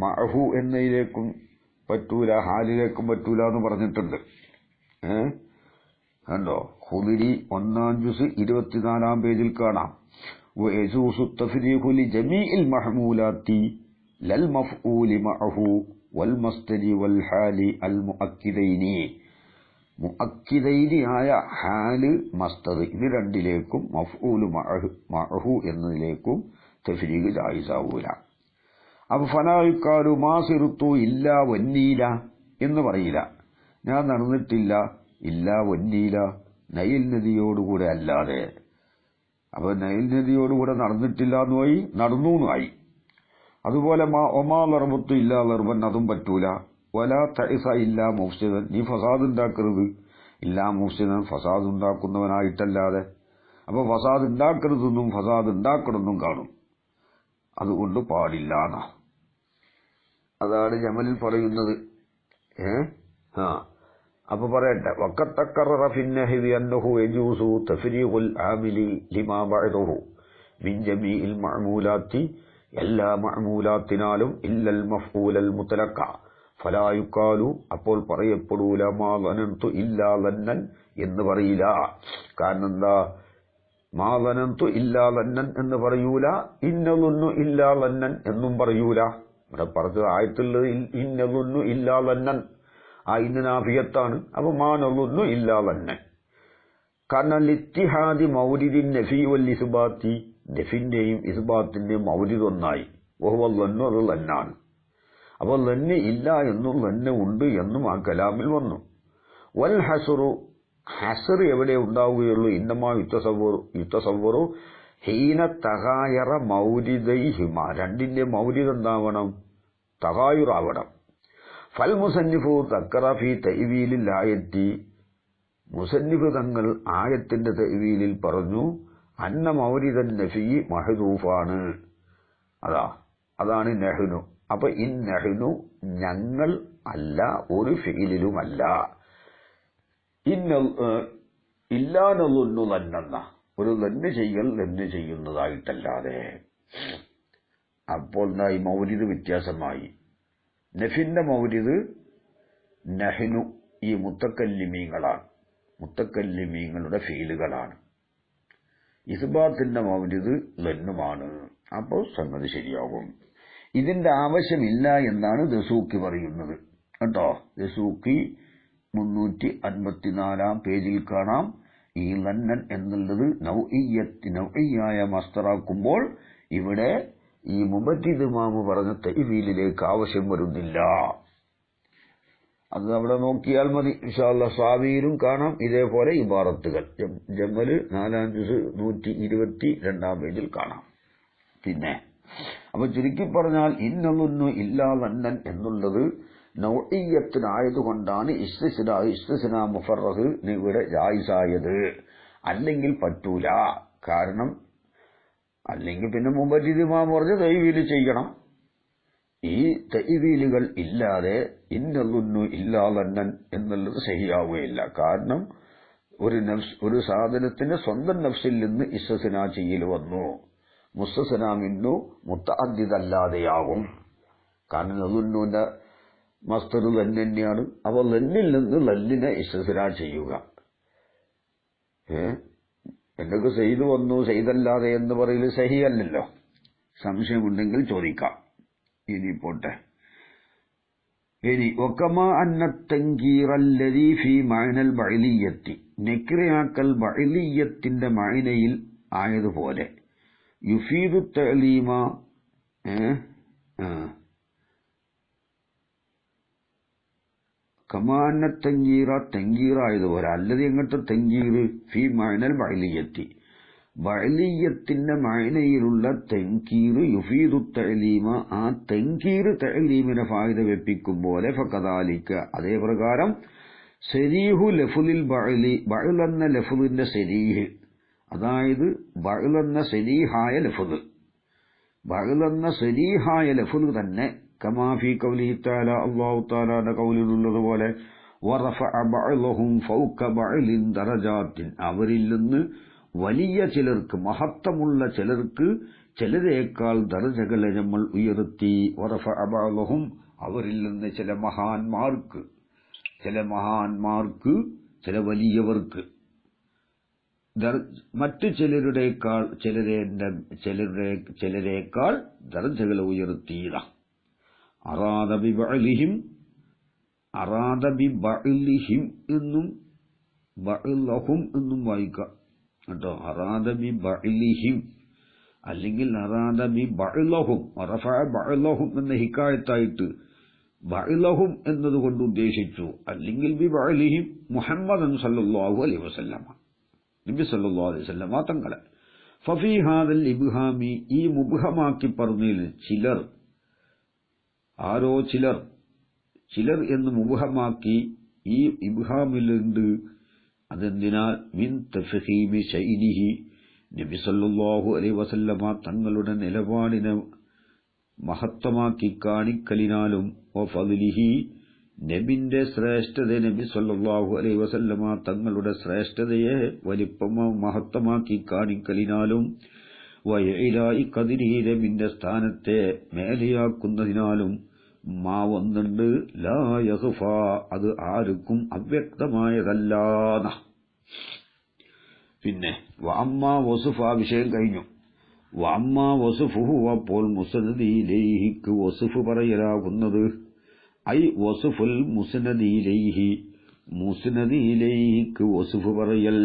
മഅഹു എന്നതിലേക്കും പറ്റൂല, ഹാലിലേക്കും പറ്റൂല എന്ന് പറഞ്ഞിട്ടുണ്ട്. കണ്ടോ? ഖുദരി 1-ാം ജുസ് 24-ാം പേജിൽ കാണാം. വയജൂസു തഫ്രീഖു ലിജമീഇൽ മഹ്മൂലാത്തി ലൽ മഫ്ഊലി മഅഹു വൽ മസ്ദരി വൽ ഹാലി അൽ മുഅക്കിദൈനി. മുഅക്കിദൈനി ആയ ഹാല് മസ്ദർ ഇത് രണ്ടിലേക്കും മഫ്ഊല് മഅഹു എന്നതിലേക്കും തഫ്രീഖ് ജായിസാവൂല. അപ്പൊ ഫലാ യുഖാലു മാ സിറുത്തു ഇല്ലാ വന്നീല എന്ന് പറയില്ല. ഞാൻ നടന്നിട്ടില്ല ഇല്ലാ വന്നീല, നൈൽ നദിയോടുകൂടെ അല്ലാതെ. അപ്പൊ നൈൽ നദിയോടുകൂടെ നടന്നിട്ടില്ല എന്നുമായി, നടന്നു എന്നായി. അതുപോലെ ഒമാ ലർബത്തു ഇല്ലാ ലർബൻ, അതും പറ്റൂല. വലാ തഇസ ഇല്ലാ മുഫ്സിദൻ, നീ ഫസാദ് ഉണ്ടാക്കരുത് ഇല്ലാ മുഫ്സിദൻ, ഫസാദ് ഉണ്ടാക്കുന്നവനായിട്ടല്ലാതെ. അപ്പൊ ഫസാദ് ഉണ്ടാക്കരുതെന്നും ഫസാദ് ഉണ്ടാക്കണമെന്നും കാണും. അതുകൊണ്ട് പാടില്ല. അതാണ് ജമലിൽ പറയുന്നത്. അപ്പൊ പറയട്ടെ, വഖത്തഖററ ഫിന്നഹി അന്നഹു യജൂസു തഫ്രീഖുൽ ആമിലി ലിമാ ബഅദഹു മിൻ ജമീഇൽ മഅമൂലാത്തി, എല്ലാ മഅമൂലാത്തിനാലും ഇല്ലൽ മഫ്ഊലൽ മുതലഖ ഫലാ യുഖാലു, അപ്പോൾ പറയപ്പെടൂല മാ ലനന്തു ഇല്ലാ ലന്നൻ എന്ന് പറയില്ല. കാരണം എന്താ? മാ ലനന്തു ഇല്ലാ ലന്നൻ എന്ന് പറയൂല, ഇന്നലുന്നു ഇല്ലാ ലന്നൻ എന്നും പറയൂല. ഇവിടെ പറഞ്ഞത് ആയത്തുള്ളത് ഇന്നലുന്നു ഇല്ലാ ലന്നൻ, ആ ഇന്ന് നാഫിയത്താണ്. അപ്പൊ മാനൊന്നു ഇല്ലാ ലന്നൻ. കാരണം ലിത്തിഹാദി മൗരിദിൻ നഫി വൽ ഇസ്ബാത്തി, നഫിന്റെയും ഇസ്ബാത്തിന്റെയും മൗരിദ് ഒന്നായി. വഹുവ ലന്നു, അത് ലന്നാണ്. അപ്പോൾ ലന്ന് ഇല്ല എന്നും ലന്ന് ഉണ്ട് എന്നും ആ കലാമിൽ വന്നു. വൽ ഹസ്റു, ഹസ്ർ എവിടെ ഉണ്ടാവുകയുള്ളൂ? ഇന്നമാ യുത്തസവ്വറു ഹീന തഗായറ മൗരിദൈഹിമ, രണ്ടിന്റെ മൗരിദ് എന്താവണം? തഗായുറാവണം. ഫൽ മുസന്നിഫു തക്കറ ഫി തഅ്വീലിൽ ആയത്തി, മുസന്നിഫ് തങ്ങൾ ആയത്തിന്റെ തഅ്വീലിൽ പറഞ്ഞു അന്ന മൗരിദൻ നഫി മഹ്ദൂഫാണ്. അതാണ് നഹ്നു. അപ്പൊ ഇൻ നഹ്നു, ഞങ്ങൾ അല്ല, ഒരു ഫിഇലിലുമല്ല. ഇല്ലാനൊന്നു ലന്നെന്ന, ഒരു ലന്ന് ചെയ്യൽ ലന്ന് ചെയ്യുന്നതായിട്ടല്ലാതെ. അപ്പോൾ ഈ മൗലിദ് വ്യത്യാസമായി. നഫിന്റെ മൗലിദ് നഹ്നു, ഈ മുത്തക്കല്ലിമീങ്ങളാണ്, മുത്തക്കല്ലിമീങ്ങളുടെ ഫീലുകളാണ്. ഇസ്ബാത്തിന്റെ മൗലിദ് ലന്നുമാണ്. അപ്പോൾ സംഗതി ശരിയാകും. ഇതിന്റെ ആവശ്യമില്ല എന്നാണ് ദസൂക്കി പറയുന്നത് കേട്ടോ. ദസൂക്കി 354-ാം പേജിൽ കാണാം. ഈ ലന്നൻ എന്നുള്ളത് നൗഇയായ മസ്തറാക്കുമ്പോൾ ഇവിടെ ഈ മുബദ്ദിദ് ഇമാമ് പറഞ്ഞ തഅ്വീലിലേക്ക് ആവശ്യം വരുന്നില്ല. അത് അവിടെ നോക്കിയാൽ മതി. ഇൻഷാ അല്ലാഹ് സാവീലും കാണാം ഇതേപോലെ ഇബാറത്തുകൾ. ജമല് 4-ാം ജുസ് 122-ാം പേജിൽ കാണാം. പിന്നെ അപ്പൊ ചുരുക്കി പറഞ്ഞാൽ ഇന്നൊന്നു ഇല്ലാ ലന്നൻ എന്നുള്ളത് നൗഇയ്യത്തിനായതുകൊണ്ടാണ് ഇസ്തിസ്നാ മുഫറഹ് ഇവിടെ ജായിസായത്. അല്ലെങ്കിൽ പറ്റൂല. കാരണം അല്ലെങ്കിൽ പിന്നെ മുബദ്ദിദ് ഇമാം പറഞ്ഞ തഅ്വീൽ ചെയ്യണം. ഈ തഅ്വീലുകൾ ഇല്ലാതെ ഇന്നൊന്നു ഇല്ലാ ലന്നൻ എന്നുള്ളത് ശരിയാവുകയില്ല. കാരണം ഒരു സാധനത്തിന് സ്വന്തം നഫ്സിൽ നിന്ന് ഇസ്തിസ്നാ ചെയ്യൽ വന്നു. മുസ്തസ്നാ മിന്നു മുത്തഅദ്ദിദല്ലാതെയാകും. കാരണം ലന്നുന്റെ മസ്തർ ലന്ന് തന്നെയാണ്. അപ്പോൾ ലന്നിൽ നിന്ന് ലല്ലിനെ ഇസ്തിസ്നാ ചെയ്യുക. എന്നൊക്കെ ചെയ്തു വന്നു, ചെയ്തല്ലാതെ എന്ന് പറയൽ സഹിയല്ലല്ലോ. സംശയമുണ്ടെങ്കിൽ ചോദിക്കാം. ഇനി പോട്ടെ. ഇനി ഒക്കമാ അന്ന തൻകീറല്ലദീ ഫീ മഅനൽ ബഅലിയ്യത്തി, നക്രയാക്കൽ ബഅലിയ്യത്തിന്റെ മഅനയിൽ ആയതുപോലെ യുഫീദു തഅലീമ, കമാന തൻകീറായതുപോലെ അല്ലതി എങ്ങനത്തെ തൻകീർ ഫീ മഅനൽ ബഅലിയ്യത്തി, ബഅലിയ്യത്തിന്റെ മഅനയിലുള്ള തൻകീർ യുഫീദു തഅലീമ, ആ തൻകീർ തഅലീമിനെ ഫായിദ വെപ്പിക്കും പോലെ ഫകദാലിക, അതേ പ്രകാരം സരീഹു ലഫ്ളിൽ ബഅലി, ബഅൽ എന്ന ലഫ്ളിന്റെ സരീഹ്, അതായത് ബഅൽ എന്ന സരീഹായ ലഫ്ള്, ബഅൽ എന്ന സരീഹായ ലഫ്ള് തന്നെ കമാ ഫീ ഖൗലിഹി തആല, അല്ലാഹു തആലയുടെ ഖൗലിലുള്ളതുപോലെ വറഫഅ ബഅലഹും ഫൗക ബഅലിൻ ദറജാത്തിൻ, അവരിൽ നിന്ന് വലിയ ചിലർക്ക്, മഹത്വമുള്ള ചിലർക്ക് ചിലരേക്കാൾ ദർജകളെ നമ്മൾ ഉയർത്തി. വറഫഅ ബഅലഹും, അവരിൽ നിന്ന് ചില മഹാന്മാർക്ക് ചില വലിയവർക്ക് മറ്റു ചിലരേക്കാൾ ദർജകളെ ഉയർത്തിയിട. അറാദ ബിബഅലിഹിം എന്നും ബഅലഹും എന്നും വായിക്കാം കേട്ടോ. അറാദ ബിബഅലിഹിം അല്ലെങ്കിൽ അറാദ ബിബഅലഹും റഫഅ ബഅലഹും എന്ന ഹിക്കായത്തായിട്ട് ബഅലഹും എന്നതുകൊണ്ട് ഉദ്ദേശിച്ചു. അല്ലെങ്കിൽ ബിബഅലിഹിം മുഹമ്മദൻ സല്ലല്ലാഹു അലൈഹി വസല്ലമ, നബി സല്ലല്ലാഹു അലൈഹി വസല്ലമ തങ്ങളെ. ഫഫീ ഹാദൽ ഇബ്ഹാമി, ഈ മുബ്ഹമാക്കി പറഞ്ഞതിൽ ചിലർ എന്ന് മുബ്ഹമാക്കി ഈ ഇബ്ഹാമിലുണ്ട്. അതെന്തിനാൽ മിൻ തഫ്ഹീമി ശൈനിഹി, നബി സല്ലല്ലാഹു അലൈഹി വസല്ലമ തങ്ങളുടെ നിലപാടിനെ മഹത്വമാക്കി കാണിക്കലിനാലും വഫളിഹി, നബിന്റെ ശ്രേഷ്ഠത, നബി സല്ലല്ലാഹു അലൈഹി വസല്ലമ തങ്ങളുടെ ശ്രേഷ്ഠതയെ മഹത്വമാക്കി കാണിക്കലിനാലും വഇലാഇ ഖദ്രിഹി, നബിന്റെ സ്ഥാനത്തെ മേലെയാക്കുന്നതിനാലും മാ വന്നുണ്ട് ലാ യഖ്ഫ, അത് ആർക്കും അവ്യക്തമായതല്ല. പിന്നെ വഅമ്മാ വസുഫ, വിഷയം കഴിഞ്ഞു. വഅമ്മാ വസുഫുഹു, അപ്പോൾ മുസ്നദ് ഇലൈഹിക്ക് വസുഫ് പറയലാകുന്നത്, ഐ വസുഫുൽ മുസ്നദ് ഇലൈഹി, മുസ്നദ് ഇലൈഹിക്ക് വസുഫ് പറയൽ.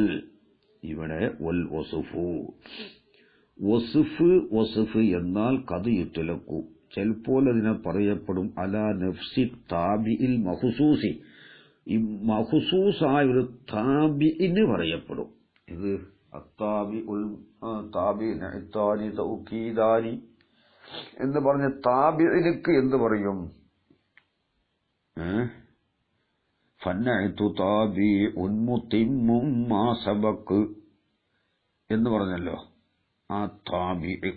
ഇവിടെ വൽ വസുഫ് എന്നാൽ ഖദ് യുത്ലഖു, ചിലപ്പോൾ അതിനെ പറയപ്പെടും അലാ നഫ്സി താബിഇൽ മഖ്സൂസി, ഈ മഖ്സൂസായ ഒരു താബിഇന് പറയപ്പെടും. ഇത് തൗക്കീദാനി എന്ന് പറഞ്ഞ താബിഇനിക്ക് എന്ത് പറയും? ഫന്നഅതു താബിഉൻ മുതിമ്മും മാ സബഖ് എന്ന് പറഞ്ഞല്ലോ. ആ താബിഇ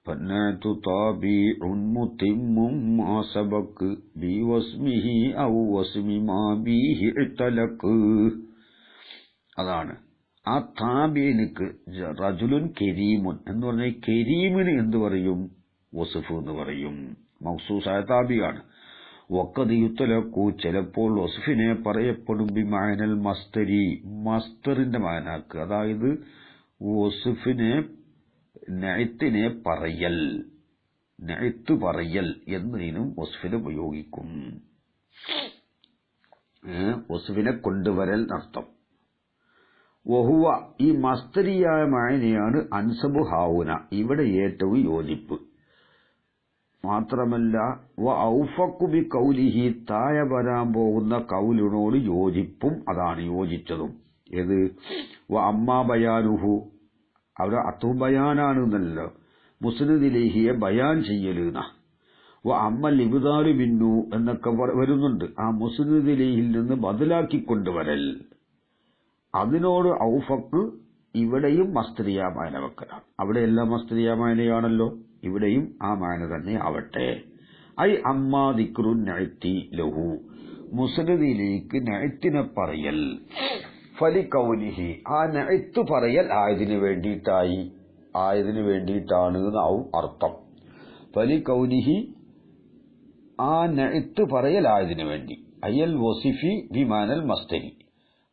فَنَّعْتُ طَابِعٌ مُتِمٌّ مَا سَبَقَ بِوَاسْمِهِ أَوْ وَاسْمِ مَا بِهِ اعْتَلَقَ. അതാണ് ആ താബിഇനിക്ക്. റജുലുൻ കരീമുൻ എന്ന് പറഞ്ഞാൽ കരീമിന് എന്ത് പറയും? വസുഫ് എന്ന് പറയും. മഖ്സൂസായ താബിയാണ്. വഖദ് യുത്ലഖു, ചിലപ്പോൾ വസുഫിനെ പറയപ്പെടും ബിമഅനൽ മസ്തരി, മസ്തറിന്റെ മാനാക്ക്. അതായത് വസുഫിനെ നഅത്തിനെ പറയൽ, നഅത്ത് പറയൽ എന്നതിനും വസ്ഫിനെ ഉപയോഗിക്കും. വസ്ഫിനെ കൊണ്ടുവരൽ എന്നർത്ഥം. വഹുവ, ഈ മസ്തരിയായ മഅനയാണ് അൻസബു ഹാവുന, ഇവിടെ ഏറ്റവും യോജിപ്പ്. മാത്രമല്ല വ ഔഫഖു ബി ഖൗലിഹി, താഴെ വരാൻ പോകുന്ന കൗലിനോട് യോജിപ്പും, അതാണ് യോജിച്ചതും. ഏത്? വ അമ്മാ ബയാനുഹു, അവിടെ അത്തുബയാനാണ് എന്നല്ലോ, മുസ്നദ് ഇലൈഹിയെ ബയാൻ ചെയ്യലുന്ന. വ അമ്മൽ ഇബ്ദാലു ബിന്നു എന്നൊക്കെ വരുന്നുണ്ട്. ആ മുസ്നദ് ഇലൈഹിൽ നിന്ന് ബദലാക്കിക്കൊണ്ടുവരൽ, അതിനോട് ഔഫഖ് ഇവിടെയും മസ്തരിയ മാന വെക്കലാണ്. അവിടെയെല്ലാം മസ്തരിയ മാനയാണല്ലോ, ഇവിടെയും ആ മാന തന്നെ ആവട്ടെ. ഐ അമ്മാ ദിക്റുൻ നഅത്തി ലഹു, മുസ്നദ് ഇലൈഹിക്ക് നഅത്തിനെ പറയൽ. ഫലികൗലിഹി, ആ നഅത്ത് പറയൽ ആയതിനു വേണ്ടിയിട്ടാണ് എന്നാവും അർത്ഥം. ഫലികൗലിഹി, ആ നഅത്ത് പറയൽ ആയതിനു വേണ്ടി. അയൽ വസിഫി ബിമാനൽ മസ്തരി,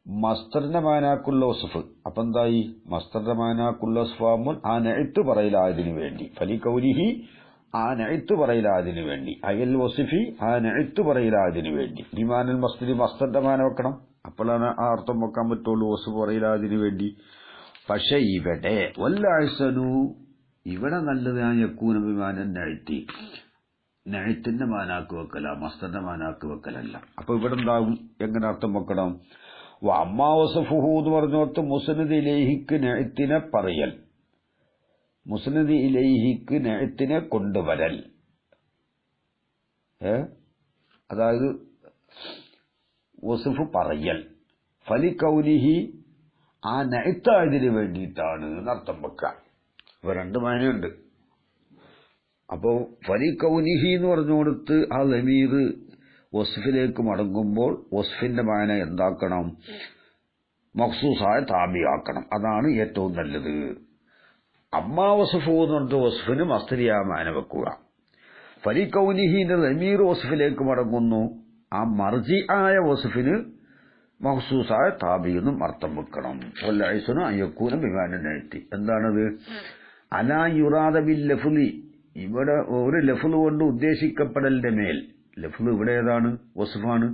മസ്തറിന്റെ മാനാക്കുള്ള വസ്ഫ്. അപ്പൊ എന്തായി? മസ്തറിന്റെ മാനാക്കുള്ള വസ്ഫാമുൽ ആ നഅത്ത് പറയലായതിനു വേണ്ടി. ഫലികൗലിഹി, ആ നഅത്ത് പറയലായതിനു വേണ്ടി. അയൽ വസിഫി, ആ നഅത്ത് പറയലായതിനു വേണ്ടി. ബിമാനൽ മസ്തരി, മസ്തറിന്റെ മാന വെക്കണം, അപ്പോഴാണ് ആ അർത്ഥം വെക്കാൻ പറ്റുള്ളൂ. വസ്ഫ് പറയലായതിനു വേണ്ടി. പക്ഷെ ഇവിടെ വല്ലഅഹ്സനു, ഇവിടെ നല്ലത് ഞാൻ യകൂന ബിമാനൻ നഅത്തി, നഅത്തിന്റെ മാനാക്ക് വെക്കല, മസ്തറിന്റെ മാനാക്ക് വെക്കലല്ല. അപ്പൊ ഇവിടെ എന്താകും? എങ്ങനെ അർത്ഥം വെക്കണം? വഅമ്മാ വസ്ഫുഹു എന്ന് പറഞ്ഞോട്ട് മുസ്നദ് ഇലൈഹിക്ക് നഅത്തിനെ പറയൽ, മുസ്നദ് ഇലൈഹിക്ക് നഅത്തിനെ കൊണ്ടുവരൽ. അതായത് വസ്ഫ് പറയൽ. ഫലികൗലിഹി, ആ നഅത്തായതിന് വേണ്ടിയിട്ടാണ് എന്നർത്ഥം വെക്കാം. ഇപ്പൊ രണ്ട് മാനയുണ്ട്. അപ്പോ ഫലികൗലിഹി എന്ന് പറഞ്ഞുകൊടുത്ത് ആ ലമീർ വസ്ഫിലേക്ക് മടങ്ങുമ്പോൾ വസ്ഫിന്റെ മാന എന്താക്കണം? മഖ്സൂസായ താബിയാക്കണം. അതാണ് ഏറ്റവും നല്ലത്. അമ്മാ വസ്ഫു എന്ന് പറഞ്ഞിട്ട് വസ്ഫിന് മസ്തരിയായ മാന വെക്കുക. ഫലികൗനിഹിന്റെ ലമീർ വസ്ഫിലേക്ക് മടങ്ങുന്നു. ആ മർജി ആയ വസ്ഫിന് മഖ്സൂസായ താബിയെന്നും അർത്ഥം വെക്കണം. വല്ലൈസനു അയ്യക്കൂന ബിമാന നഅ്തി. എന്താണത്? അലാ യുറാദ ബിൽ ലഫ്ലി, ഇവിടെ ഒരു ലഫ്ല് കൊണ്ട് ഉദ്ദേശിക്കപ്പെടലിന്റെ മേൽ. ലഫ്ല് ഇവിടെ ഏതാണ്? വസ്ഫാണ്.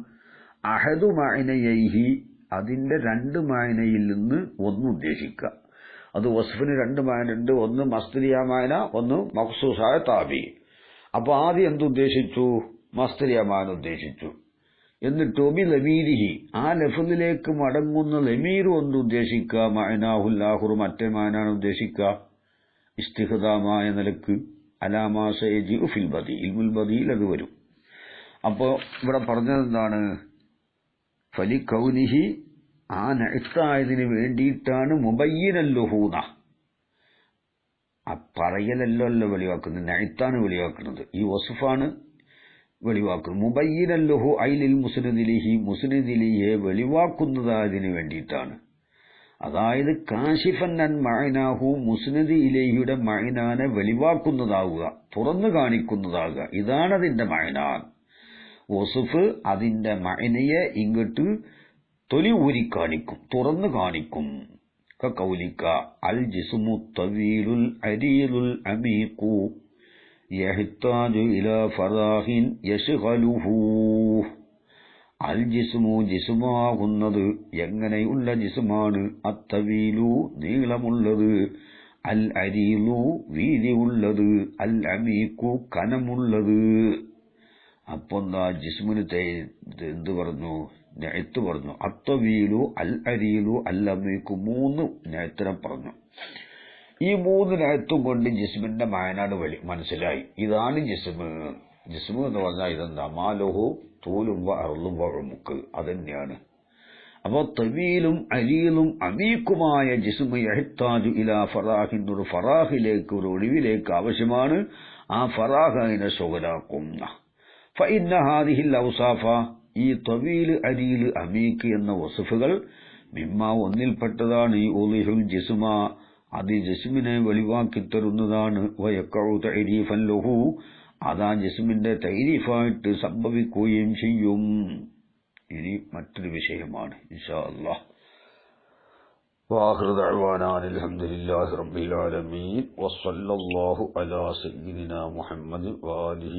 അഹദു മഅനയൈഹി, അതിന്റെ രണ്ട് മായനയിൽ നിന്ന് ഒന്ന് ഉദ്ദേശിക്കുക. അത് വസ്ഫിന് രണ്ട് മായനുണ്ട്, ഒന്ന് മസ്ദരിയ മായന, ഒന്ന് മഖ്സൂസായ താബി. അപ്പൊ ആദ്യം എന്തുദ്ദേശിച്ചു? മസ്ദരിയ മായന ഉദ്ദേശിച്ചു. എന്നിട്ട് ബി ലമീരിഹി, ആ ലഫ്ലിലേക്ക് മടങ്ങുന്ന ലമീർ ഒന്ന് ഉദ്ദേശിക്കുക. മഅനാഹുൽ ആഖിറു, മറ്റേ മായനാണ് ഉദ്ദേശിക്കുക. ഇസ്തിഖ്ദാമായ നിലക്ക് അലാമാ സയജിഉ ഫിൽ ബദീ, ഇൽമുൽ ബദീൽ അത് വരും. അപ്പോ ഇവിടെ പറഞ്ഞത് എന്താണ്? ഫലി കൗനിഹി, ആ നഅ്തായതിന് വേണ്ടിയിട്ടാണ് മുബയ്യിനൽ ലുഹൂന, ആ പറയലല്ലോ വെളിവാക്കുന്നത്, നഅ്താണ് വെളിവാക്കുന്നത്, ഈ വസ്ഫാണ് വെളിവാക്കുന്നത്. മുബയ്യിനൽ ലുഹു ഐലിൽ മുസ്നദിലിഹി, മുസ്നദിലിയെ വെളിവാക്കുന്നതിന് വേണ്ടിയിട്ടാണ്. അതായത് കാശിഫൻ അൻ മഅനാഹു, മുസ്നദി ഇലൈഹിയുടെ മഅനാനെ വെളിവാക്കുന്നതാവുക, തുറന്നു കാണിക്കുന്നതാവുക. ഇതാണതിന്റെ മഅനാൻ. വസ്ഫ് അതിന്റെ മഅനയെ ഇങ്ങോട്ട് തൊലി ഊരി കാണിക്കും, തുറന്നു കാണിക്കും. കഖൗലിക അൽ ജിസ്മു തവീലുൽ അരീലുൽ അമീഖു യഹ്താജു ഇലാ ഫറാഹിൻ യശ്ഗലുഹു. അൽ ജിസ്മു, ജിസ്മാകുന്നത് എങ്ങനെയുള്ള ജിസ്മാണ്? അത്തവീലു, നീളമുള്ളത്, അൽ അരീലു, വീതിയുള്ളത്, അൽ അമീഖു, കനമുള്ളത്. അപ്പൊ എന്താ? ജിസ്മിന് എന്ത് പറഞ്ഞു? നഅ്ത്ത് പറഞ്ഞു. അത്തവീലു, അൽ അരീലു, അൽ അമീഖു, മൂന്ന് നഅ്ത്തിനെ പറഞ്ഞു. ഈ മൂന്ന് നഅ്ത്തും കൊണ്ട് ജിസ്മിന്റെ മായനാട് മനസ്സിലായി. ഇതാണ് ജിസ്മ്. ജിസ്മ് എന്ന് പറഞ്ഞാൽ ഇതെന്താ? മാലുഹു തൂലും അർളും വഉമുക്ക്, അതന്നെയാണ്. അപ്പൊ തവീലും അരീലും അമീക്കുമായ ജിസ്മ് യഹ്താജു ഇലാ ഫറാഹിൻ, ഒരു ഫറാഹിലേക്ക്, ഒരു ഒഴിവിലേക്ക് ആവശ്യമാണ്. ആ ഫറാഹ് അതിനെ ശുഗലാക്കുന്ന. ഫഇന്ന ഹാദിഹിൽ ഔസാഫ, ഈ തവീൽ അരീൽ അമീക്ക് എന്ന വസ്ഫുകൾ മിമ്മ ഒന്നിൽപ്പെട്ടതാണ്. ഈ ഉളിഹുൽ ജിസ്മ, അത് ജിസ്മിനെ വെളിവാക്കി തരുന്നതാണ്. വയഖഉ തഅരീഫൻ ലഹു, അതാ ജിസ്മിന്റെ തഅരീഫായിട്ട് സംഭവിക്കുകയും ചെയ്യും. ഇനി മറ്റൊരു വിഷയമാണ് ഇൻഷാ അല്ലാഹ്. وآخر دعوانا الحمد لله رب العالمين وصلى الله على سيدنا محمد وآله